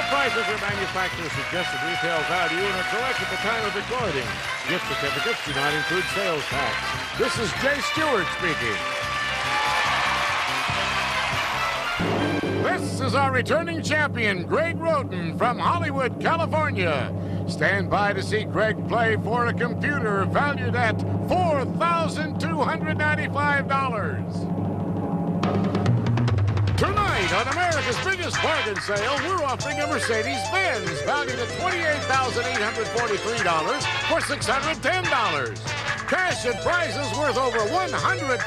Prices or manufacturer suggested retail value and are correct at the time of recording. Gift certificates do not include sales tax. This is Jay Stewart speaking. This is our returning champion, Greg Roden from Hollywood, California. Stand by to see Greg play for a computer valued at $4,295. Tonight, on America's biggest bargain sale, we're offering a Mercedes-Benz valued at $28,843 for $610. Cash and prizes worth over $100,000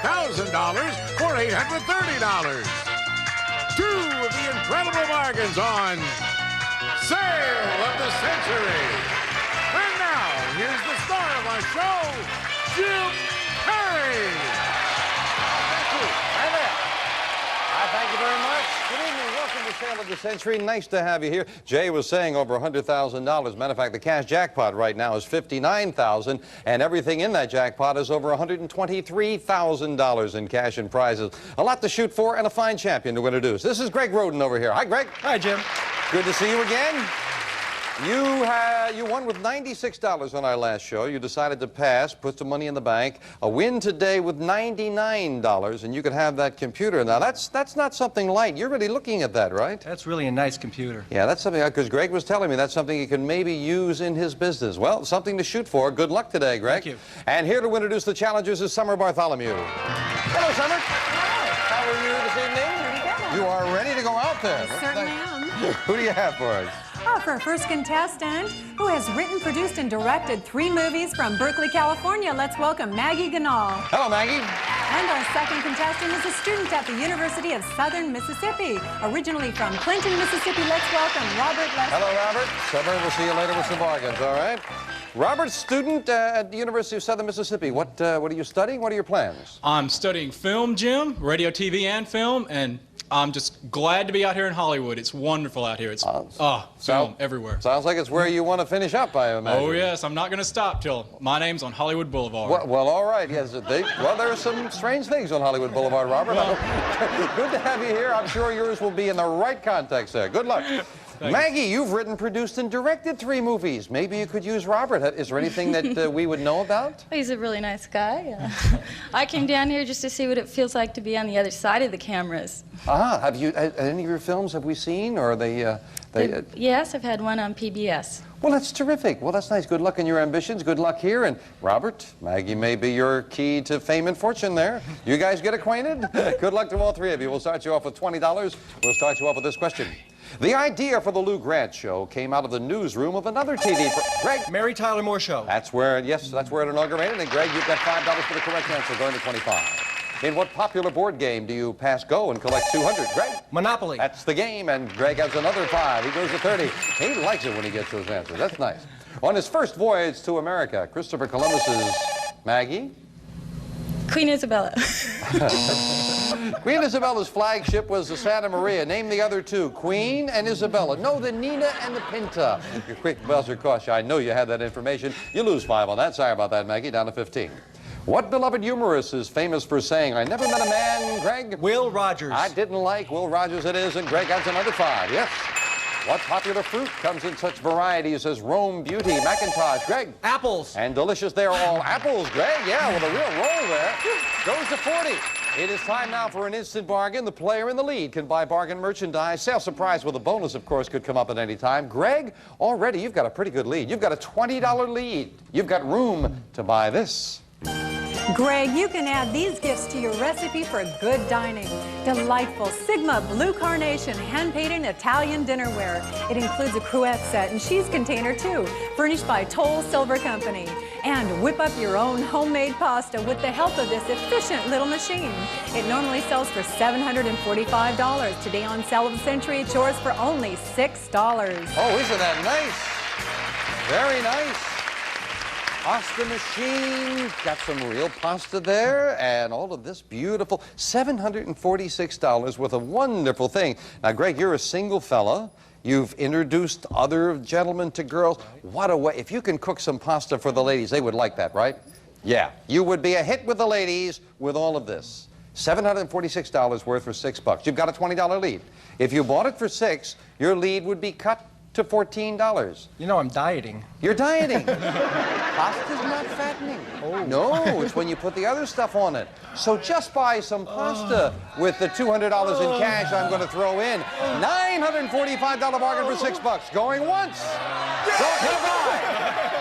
for $830. Two of the incredible bargains on Sale of the Century. And now, here's the star of our show, Jim Perry. Thank you. Hi there. Thank you very much. Good evening. Welcome to Sale of the Century. Nice to have you here. Jay was saying over $100,000. Matter of fact, the cash jackpot right now is $59,000, and everything in that jackpot is over $123,000 in cash and prizes. A lot to shoot for and a fine champion to introduce. This is Greg Roden over here. Hi, Greg. Hi, Jim. Good to see you again. You won with $96 on our last show. You decided to pass, put some money in the bank. A win today with $99, and you could have that computer. Now, that's not something light. You're really looking at that, right? That's really a nice computer. Yeah, that's something, because Greg was telling me that's something he can maybe use in his business. Well, something to shoot for. Good luck today, Greg. Thank you. And here to introduce the challengers is Summer Bartholomew. Hello, Summer. How are you this evening? Pretty good. You are ready to go out there. I certainly am. Who do you have for us? Oh, for our first contestant, who has written, produced, and directed 3 movies from Berkeley, California, let's welcome Maggie Ganal. Hello, Maggie. And our second contestant is a student at the University of Southern Mississippi. Originally from Clinton, Mississippi, let's welcome Robert Leslie. Hello, Robert. Summer, we'll see you later with some bargains, all right? Robert, student at the University of Southern Mississippi. What are you studying? What are your plans? I'm studying film, Jim, radio, TV, and film, and I'm just glad to be out here in Hollywood. It's wonderful out here. It's film everywhere. Sounds like it's where you want to finish up, I imagine. Oh, yes. I'm not going to stop till my name's on Hollywood Boulevard. Well, all right. Yes. Well, there are some strange things on Hollywood Boulevard, Robert. Good to have you here. I'm sure yours will be in the right context there. Good luck. Maggie, you've written, produced, and directed 3 movies. Maybe you could use Robert. Is there anything that we would know about? He's a really nice guy. I came down here just to see what it feels like to be on the other side of the cameras. Have you, any of your films have we seen, or are they... Yes, I've had one on PBS. Well, that's terrific. Well, that's nice. Good luck in your ambitions. Good luck here. And Robert, Maggie may be your key to fame and fortune there. You guys get acquainted? Good luck to all 3 of you. We'll start you off with $20. We'll start you off with this question. The idea for the Lou Grant Show came out of the newsroom of another TV Greg. Mary Tyler Moore Show. That's where, yes, that's where it inaugurated. And Greg, you've got $5 for the correct answer, going to 25. In what popular board game do you pass go and collect 200? Greg? Monopoly. That's the game, and Greg has another 5. He goes to 30. He likes it when he gets those answers. That's nice. On his first voyage to America, Christopher Columbus's Maggie? Queen Isabella. Queen Isabella's flagship was the Santa Maria. Name the other 2, Queen and Isabella. No, the Nina and the Pinta. Your quick buzzer cost you. I know you had that information. You lose 5 on that. Sorry about that, Maggie. Down to 15. What beloved humorist is famous for saying, I never met a man, Greg? Will Rogers. I didn't like Will Rogers it is, and Greg has another 5. Yes. What popular fruit comes in such varieties as Rome Beauty, Macintosh, Greg? Apples. And delicious, they're all apples, Greg. Yeah, with a real roll there. Goes to 40. It is time now for an instant bargain. The player in the lead can buy bargain merchandise. Sale surprise with a bonus, of course, could come up at any time. Greg, already you've got a pretty good lead. You've got a $20 lead. You've got room to buy this. Greg, you can add these gifts to your recipe for good dining. Delightful Sigma Blue Carnation hand-painted Italian dinnerware. It includes a cruet set and cheese container too, furnished by Toll Silver Company. And whip up your own homemade pasta with the help of this efficient little machine. It normally sells for $745. Today on Sale of the Century, it's yours for only $6. Oh, isn't that nice? Very nice. Pasta machine, got some real pasta there, and all of this beautiful $746 with a wonderful thing. Now, Greg, you're a single fella. You've introduced other gentlemen to girls. What a way. If you can cook some pasta for the ladies, they would like that, right? Yeah. You would be a hit with the ladies with all of this. $746 worth for $6. You've got a $20 lead. If you bought it for $6, your lead would be cut to $14. You know, I'm dieting. You're dieting. Pasta's not fattening. Oh. No, it's when you put the other stuff on it. So just buy some pasta with the $200 in cash I'm going to throw in. $945 bargain for $6. Going once. Going goodbye.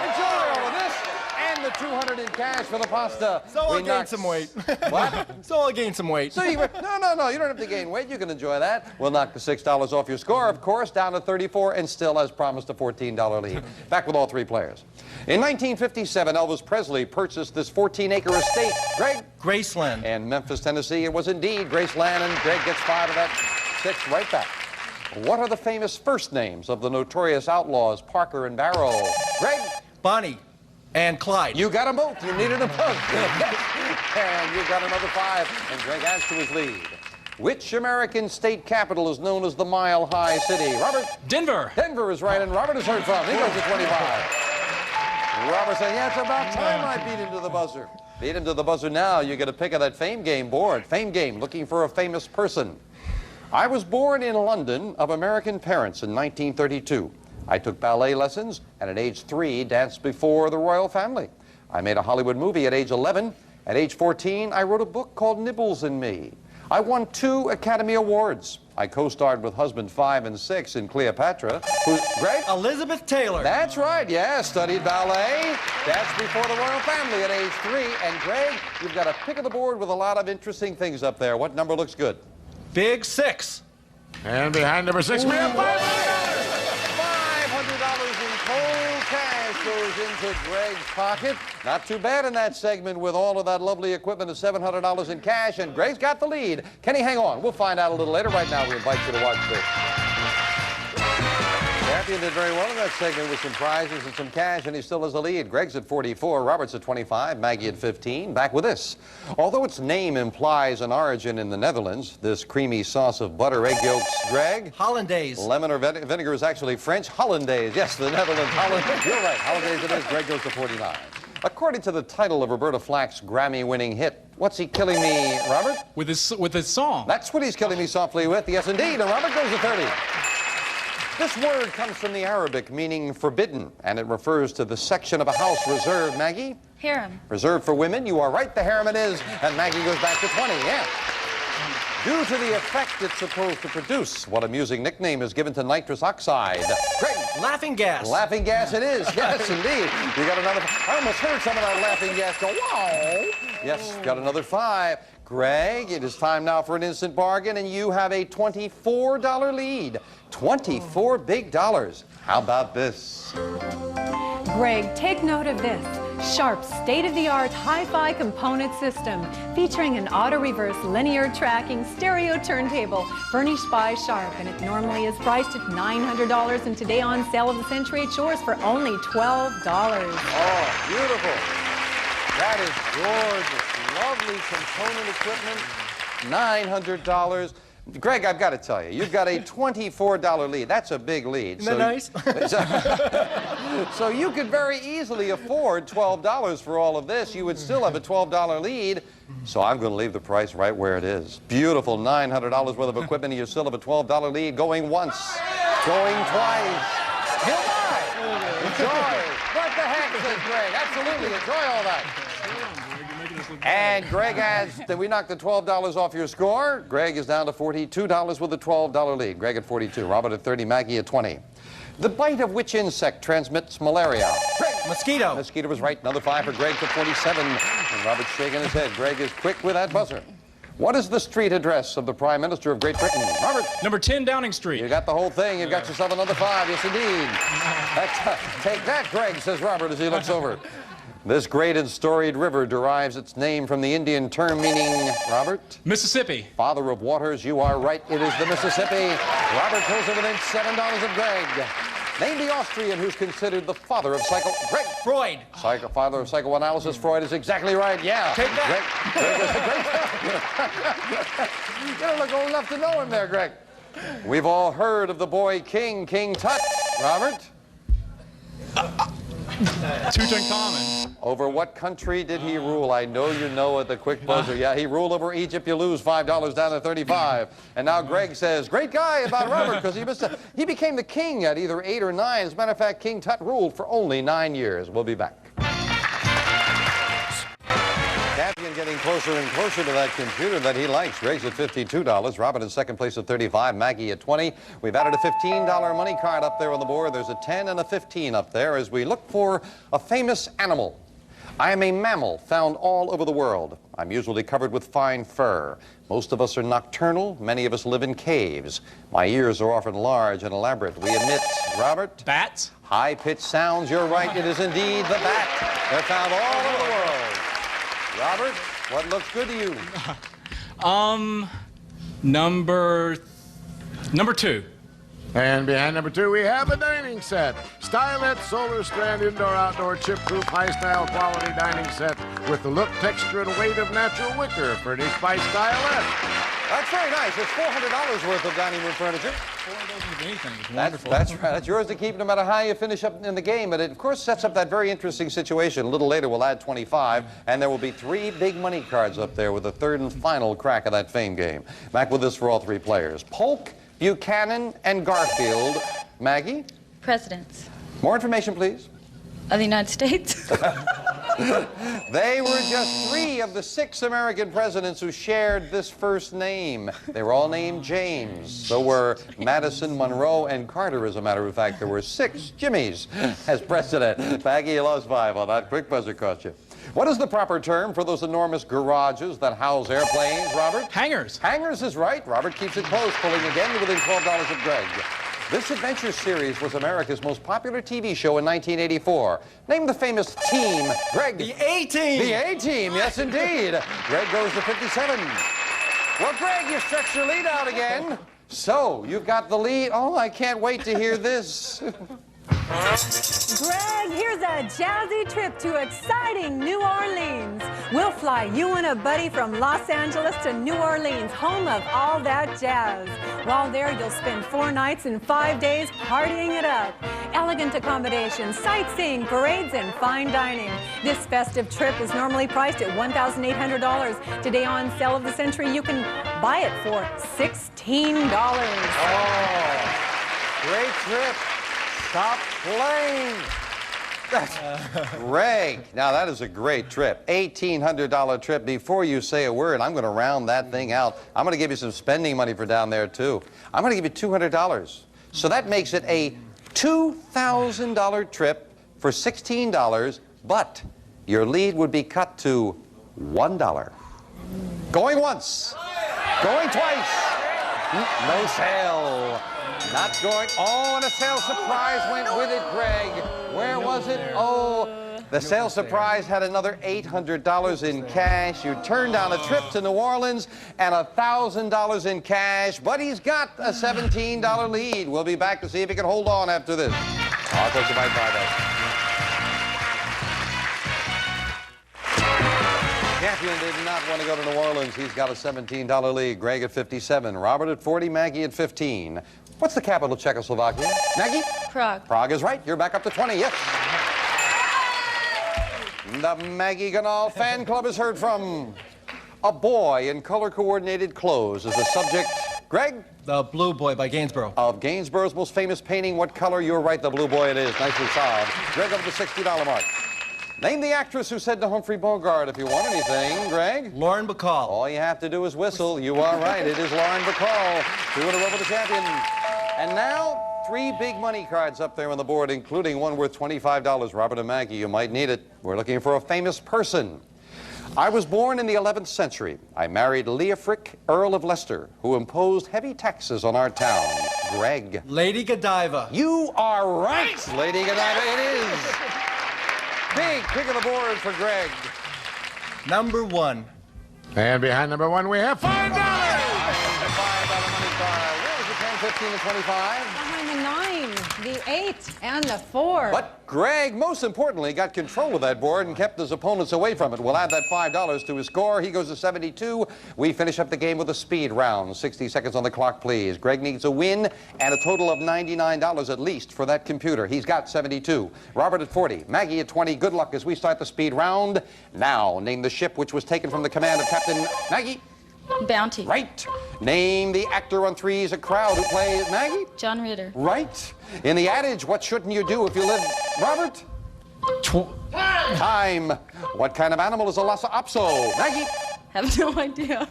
Enjoy all of this. And the $200 in cash for the pasta. So I'll gain some weight. What? So I'll gain some weight. So no, you don't have to gain weight. You can enjoy that. We'll knock the $6 off your score, of course, down to 34, and still, as promised, a $14 lead. Back with all 3 players. In 1957, Elvis Presley purchased this 14-acre estate. Greg? Graceland. And Memphis, Tennessee. It was indeed Graceland, and Greg gets 5 of that 6 right back. What are the famous first names of the notorious outlaws Parker and Barrow? Greg? Bonnie. And Clyde. You got them both. You needed them both. And you got another 5. And Greg adds to his lead. Which American state capital is known as the Mile High City? Robert? Denver. Denver is right, and Robert is heard from. He goes to 25. Robert saying, yeah, it's about time I beat him to the buzzer. Beat him to the buzzer now. You get a pick of that Fame Game board. Fame Game, looking for a famous person. I was born in London of American parents in 1932. I took ballet lessons, and at age 3, danced before the royal family. I made a Hollywood movie at age 11. At age 14, I wrote a book called Nibbles and Me. I won 2 Academy Awards. I co-starred with husband 5 and 6 in Cleopatra. Who's Greg? Elizabeth Taylor. That's right, yeah. Studied ballet, danced before the royal family at age 3. And Greg, you've got a pick of the board with a lot of interesting things up there. What number looks good? Big 6. And behind number 6, we have $500. Cold cash goes into Greg's pocket. Not too bad in that segment with all of that lovely equipment of $700 in cash, and Greg's got the lead. Can he hang on? We'll find out a little later. Right now, we invite you to watch this. Champion did very well in that segment with some prizes and some cash, and he still has the lead. Greg's at 44, Robert's at 25, Maggie at 15. Back with this. Although its name implies an origin in the Netherlands, this creamy sauce of butter, egg yolks, Greg? Hollandaise. Lemon or vinegar is actually French. Hollandaise. Yes, the Netherlands. Hollandaise. You're right. Hollandaise it is. Greg goes to 49. According to the title of Roberta Flack's Grammy-winning hit, what's he killing me, Robert? With his song. That's what he's killing me softly with. Yes, indeed. And Robert goes to 30. This word comes from the Arabic meaning forbidden, and it refers to the section of a house reserved, Maggie? Harem. Reserved for women. You are right, the harem it is. And Maggie goes back to 20, yeah. Due to the effect it's supposed to produce, what amusing nickname is given to nitrous oxide? Greg. Laughing gas. Laughing gas it is, yes, indeed. You got another, I almost heard some of that laughing gas go, wow. Yes, got another 5. Greg, it is time now for an instant bargain, and you have a $24 lead. 24 big dollars. How about this? Greg, take note of this. Sharp, state-of-the-art hi-fi component system featuring an auto-reverse linear tracking stereo turntable furnished by Sharp, and it normally is priced at $900, and today on sale of the century it's yours for only $12. Oh, beautiful. That is gorgeous. Lovely component equipment. $900. Greg, I've got to tell you, you've got a $24 lead. That's a big lead. Isn't that nice? So you could very easily afford $12 for all of this. You would still have a $12 lead. So I'm going to leave the price right where it is. Beautiful $900 worth of equipment, and you still have a $12 lead going once, going twice. Goodbye. Enjoy. What the heck, says Greg. Absolutely. Enjoy all that. And Greg adds, did we knock the $12 off your score? Greg is down to $42 with a $12 lead. Greg at 42, Robert at 30, Maggie at 20. The bite of which insect transmits malaria? Greg. Mosquito. Mosquito was right. Another 5 for Greg to 47. And Robert's shaking his head. Greg is quick with that buzzer. What is the street address of the Prime Minister of Great Britain? Robert. Number 10 Downing Street. You got the whole thing. You've got yourself another 5. Yes, indeed. Take that, Greg, says Robert as he looks over. This great and storied river derives its name from the Indian term meaning, Robert? Mississippi. Father of waters, you are right. It is the Mississippi. Robert pulls it within $7 of Greg. Name the Austrian who's considered the father of Greg. Freud. Father of psychoanalysis. Freud is exactly right. Yeah. Take that. Greg is a great. You don't look old enough to know him there, Greg. We've all heard of the boy King Tut. Robert? Tutankhamun. Over what country did he rule? I know you know at the quick buzzer. Yeah, he ruled over Egypt. You lose $5 down to 35. And now Greg says, great guy about Robert, because he became the king at either 8 or 9. As a matter of fact, King Tut ruled for only 9 years. We'll be back. Cavian getting closer and closer to that computer that he likes. Greg's at $52. Robert in second place at 35. Maggie at 20. We've added a $15 money card up there on the board. There's a 10 and a 15 up there as we look for a famous animal. I am a mammal found all over the world. I'm usually covered with fine fur. Most of us are nocturnal. Many of us live in caves. My ears are often large and elaborate. We emit, Robert? Bats? High-pitched sounds. You're right. It is indeed the bat. They're found all over the world. Robert, what looks good to you? Number 2. And behind number 2, we have a dining set. Stylet Solar Strand Indoor-Outdoor Chip-Proof High-Style Quality Dining Set with the look, texture, and weight of natural wicker, furnished by Stylet. That's very nice. It's $400 worth of dining room furniture. That's right. That's yours to keep no matter how you finish up in the game. But it, of course, sets up that very interesting situation. A little later, we'll add 25, and there will be 3 big money cards up there with the third and final crack of that fame game. Back with this for all 3 players. Polk, Buchanan, and Garfield. Maggie? Presidents. More information, please. Of the United States. They were just 3 of the 6 American presidents who shared this first name. They were all named James. So were Madison, Monroe, and Carter. As a matter of fact, there were 6 Jimmys as president. Maggie, you lost 5 on that. Quick buzzer cost you. What is the proper term for those enormous garages that house airplanes, Robert? Hangars. Hangars is right. Robert keeps it close, pulling again to within $12 of Greg. This adventure series was America's most popular TV show in 1984. Name the famous team, Greg. The A-Team. The A-Team, yes indeed. Greg goes to 57. Well, Greg, you stretched your lead out again. So, you've got the lead. Oh, I can't wait to hear this. Greg, here's a jazzy trip to exciting New Orleans. We'll fly you and a buddy from Los Angeles to New Orleans, home of all that jazz. While there, you'll spend 4 nights and 5 days partying it up. Elegant accommodations, sightseeing, parades, and fine dining. This festive trip is normally priced at $1,800. Today on Sale of the Century, you can buy it for $16. Oh. Great trip. Stop playing. Greg, now that is a great trip. $1,800 trip. Before you say a word, I'm going to round that thing out. I'm going to give you some spending money for down there, too. I'm going to give you $200. So that makes it a $2,000 trip for $16, but your lead would be cut to $1. Going once. Going twice. No sale. Not going. Oh, and a sales surprise went with it, Greg. Where was it? Oh, the sales surprise had another $800 in cash. You turned down a trip to New Orleans and $1,000 in cash, but he's got a $17 lead. We'll be back to see if he can hold on after this. I'll talk to my Friday. Champion did not want to go to New Orleans. He's got a $17 lead. Greg at 57, Robert at 40, Maggie at 15. What's the capital of Czechoslovakia? Maggie? Prague. Prague is right. You're back up to 20, yes. The Maggie Ganal fan club has heard from. A boy in color-coordinated clothes is the subject. Greg? The Blue Boy by Gainsborough. Of Gainsborough's most famous painting, what color? You're right, the Blue Boy it is. Nicely solved. Greg up to the $60 mark. Name the actress who said to Humphrey Bogart, if you want anything, Greg. Lauren Bacall. All you have to do is whistle. You are right. It is Lauren Bacall. 2 in a row for the champion. And now, 3 big money cards up there on the board, including one worth $25. Robert and Maggie, you might need it. We're looking for a famous person. I was born in the 11th century. I married Leofric, Earl of Leicester, who imposed heavy taxes on our town. Greg. Lady Godiva. You are right, Lady Godiva. It is. Big pick of the board for Greg. Number 1. And behind number 1, we have $5. $5 money card. Where was the 10, 15, and 25? Behind the 9, the 8, and the 4. But Greg, most importantly, got control of that board and kept his opponents away from it. We'll add that $5 to his score. He goes to 72. We finish up the game with a speed round. 60 seconds on the clock, please. Greg needs a win and a total of $99 at least for that computer. He's got 72. Robert at 40. Maggie at 20. Good luck as we start the speed round. Now, name the ship which was taken from the command of Captain Maggie. Bounty. Right. Name the actor on Three's a Crowd who plays Maggie. John Ritter. Right. In the adage, what shouldn't you do if you live... Robert? Time. What kind of animal is a Lhasa Apso? Maggie? Have no idea.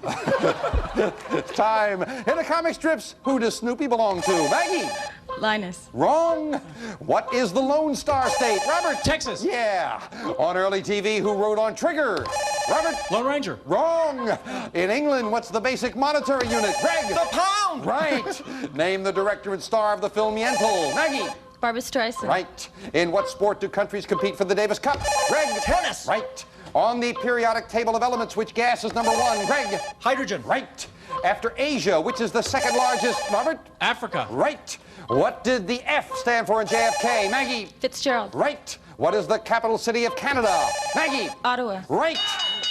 Time. In the comic strips, who does Snoopy belong to? Maggie? Linus. Wrong. What is the Lone Star State? Robert? Texas. Yeah. On early TV, who wrote on Trigger? Robert? Lone Ranger. Wrong. In England, what's the basic monetary unit? Greg? The pound. Right. Name the director and star of the film Yentl. Maggie? Barbra Streisand. Right. In what sport do countries compete for the Davis Cup? Greg? Tennis. Right. On the periodic table of elements, which gas is number 1? Greg? Hydrogen. Right. After Asia, which is the second largest? Robert? Africa. Right. What did the F stand for in JFK? Maggie? Fitzgerald. Right. What is the capital city of Canada? Maggie? Ottawa. Right.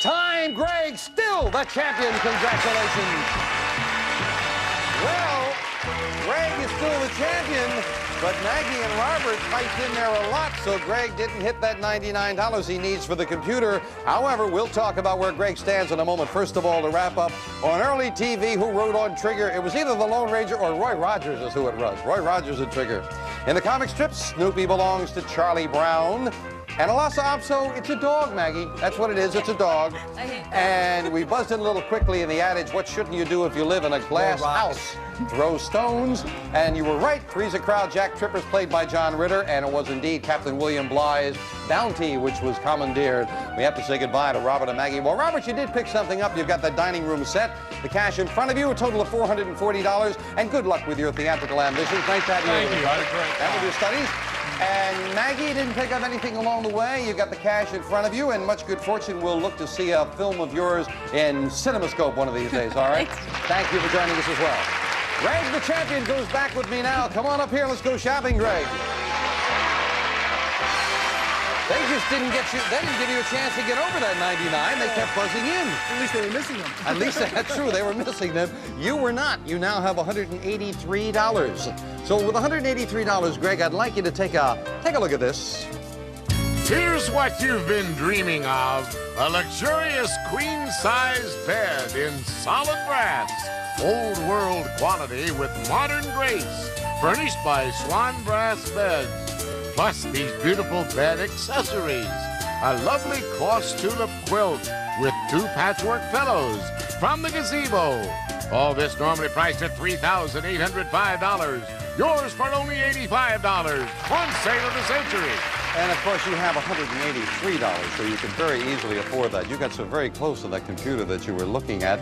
Time, Greg, still the champion. Congratulations. Well, Greg is still the champion, but Maggie and Robert piped in there a lot, so Greg didn't hit that $99 he needs for the computer. However, we'll talk about where Greg stands in a moment. First of all, to wrap up, on early TV, who wrote on Trigger? It was either the Lone Ranger or Roy Rogers is who it was. Roy Rogers and Trigger. In the comic strips, Snoopy belongs to Charlie Brown. And a Lhasa Apso, it's a dog, Maggie. That's what it is, it's a dog. And we buzzed in a little quickly in the adage, what shouldn't you do if you live in a glass house? Throw stones. And you were right, Three's a Crowd, Jack Tripper's played by John Ritter, and it was indeed Captain William Bligh's Bounty, which was commandeered. We have to say goodbye to Robert and Maggie. Well, Robert, you did pick something up. You've got that dining room set, the cash in front of you, a total of $440, and good luck with your theatrical ambitions. Nice to have you. Thank you. I had a great and with your studies. And Maggie didn't pick up anything along the way. You got the cash in front of you, and much good fortune. We'll look to see a film of yours in CinemaScope one of these days, all right? Thank you for joining us as well. Greg, the champion, goes back with me now. Come on up here. Let's go shopping, Greg. They just didn't get you, they didn't give you a chance to get over that 99. They kept buzzing in. At least they were missing them. At least that's true. They were missing them. You were not. You now have $183. So with $183, Greg, I'd like you to take a look at this. Here's what you've been dreaming of. A luxurious queen-size bed in solid brass Old world quality with modern grace. Furnished by Swan Brass Beds. Plus these beautiful bed accessories. A lovely cross tulip quilt with 2 patchwork pillows from the gazebo. All this normally priced at $3,805. Yours for only $85 on Sale of the Century. And of course, you have $183, so you can very easily afford that. You got so very close to that computer that you were looking at,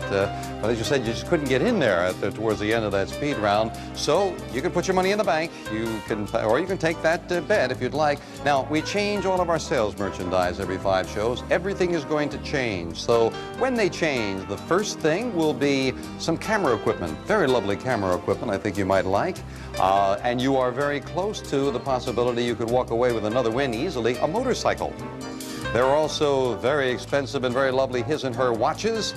but as you said, you just couldn't get in there towards the end of that speed round. So you can put your money in the bank. Or you can take that bet if you'd like. Now, we change all of our sales merchandise every 5 shows. Everything is going to change. So when they change, the first thing will be some camera equipment. Very lovely camera equipment I think you might like. And you are very close to the possibility you could walk away with another win easily, a motorcycle. There are also very expensive and very lovely his and her watches.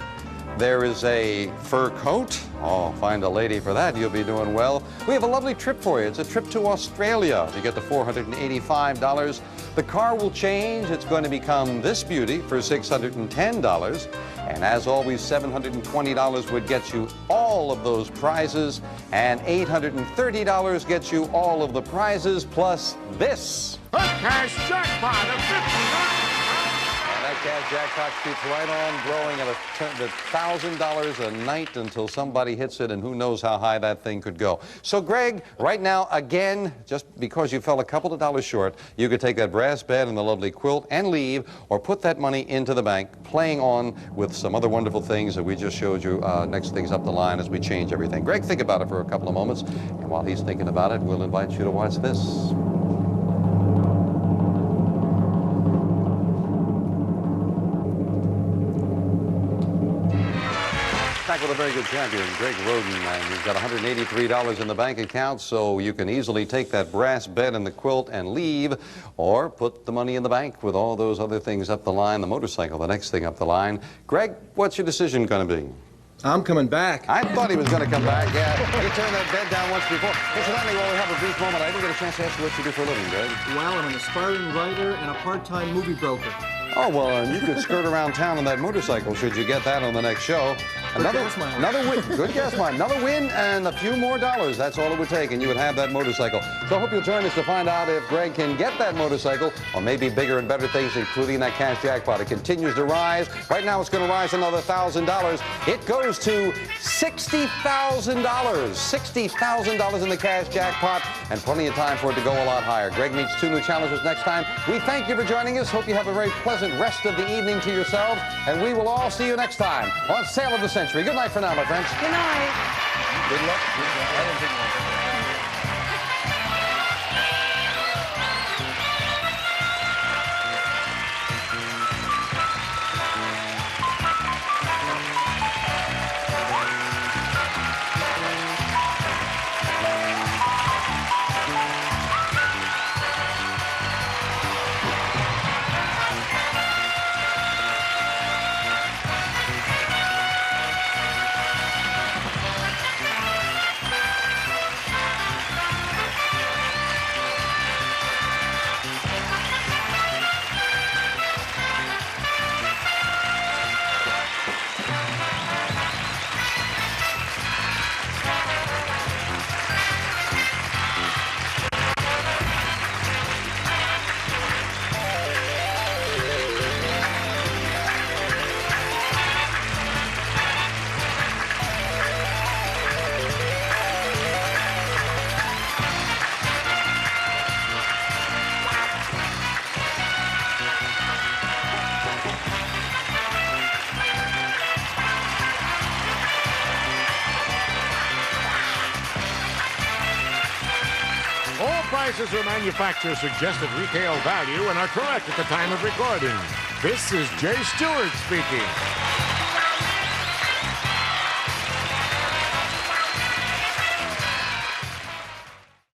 There is a fur coat. Oh, find a lady for that. You'll be doing well. We have a lovely trip for you. It's a trip to Australia. You get the $485. The car will change. It's going to become this beauty for $610. And as always, $720 would get you all of those prizes. And $830 gets you all of the prizes plus this. A cash jackpot of $50. That cash jackpot keeps right on growing at $1,000 a night until somebody hits it, and who knows how high that thing could go. So, Greg, right now, again, just because you fell a couple of dollars short, you could take that brass bed and the lovely quilt and leave, or put that money into the bank, playing on with some other wonderful things that we just showed you next things up the line as we change everything. Greg, think about it for a couple of moments, and while he's thinking about it, we'll invite you to watch this. Back with a very good champion, Greg Roden, and he's got $183 in the bank account, so you can easily take that brass bed and the quilt and leave, or put the money in the bank with all those other things up the line, the motorcycle, the next thing up the line. Greg, what's your decision going to be? I'm coming back. I thought he was going to come back, yeah. You turned that bed down once before. Incidentally, while we have a brief moment, I didn't get a chance to ask you what you do for a living, Greg. Well, I'm an aspiring writer and a part-time movie broker. Oh, well, you could skirt around town on that motorcycle should you get that on the next show. Another win. Good guess, Mike. Another win and a few more dollars. That's all it would take, and you would have that motorcycle. So I hope you'll join us to find out if Greg can get that motorcycle, or maybe bigger and better things, including that cash jackpot. It continues to rise. Right now, it's going to rise another $1,000. It goes to $60,000. $60,000 in the cash jackpot, and plenty of time for it to go a lot higher. Greg meets 2 new challengers next time. We thank you for joining us. Hope you have a very pleasant rest of the evening to yourselves, and we will all see you next time on Sale of the Century. Good night for now, my friends. Good night. Good luck. I didn't think Prices are manufacturer suggested retail value and are correct at the time of recording. This is Jay Stewart speaking.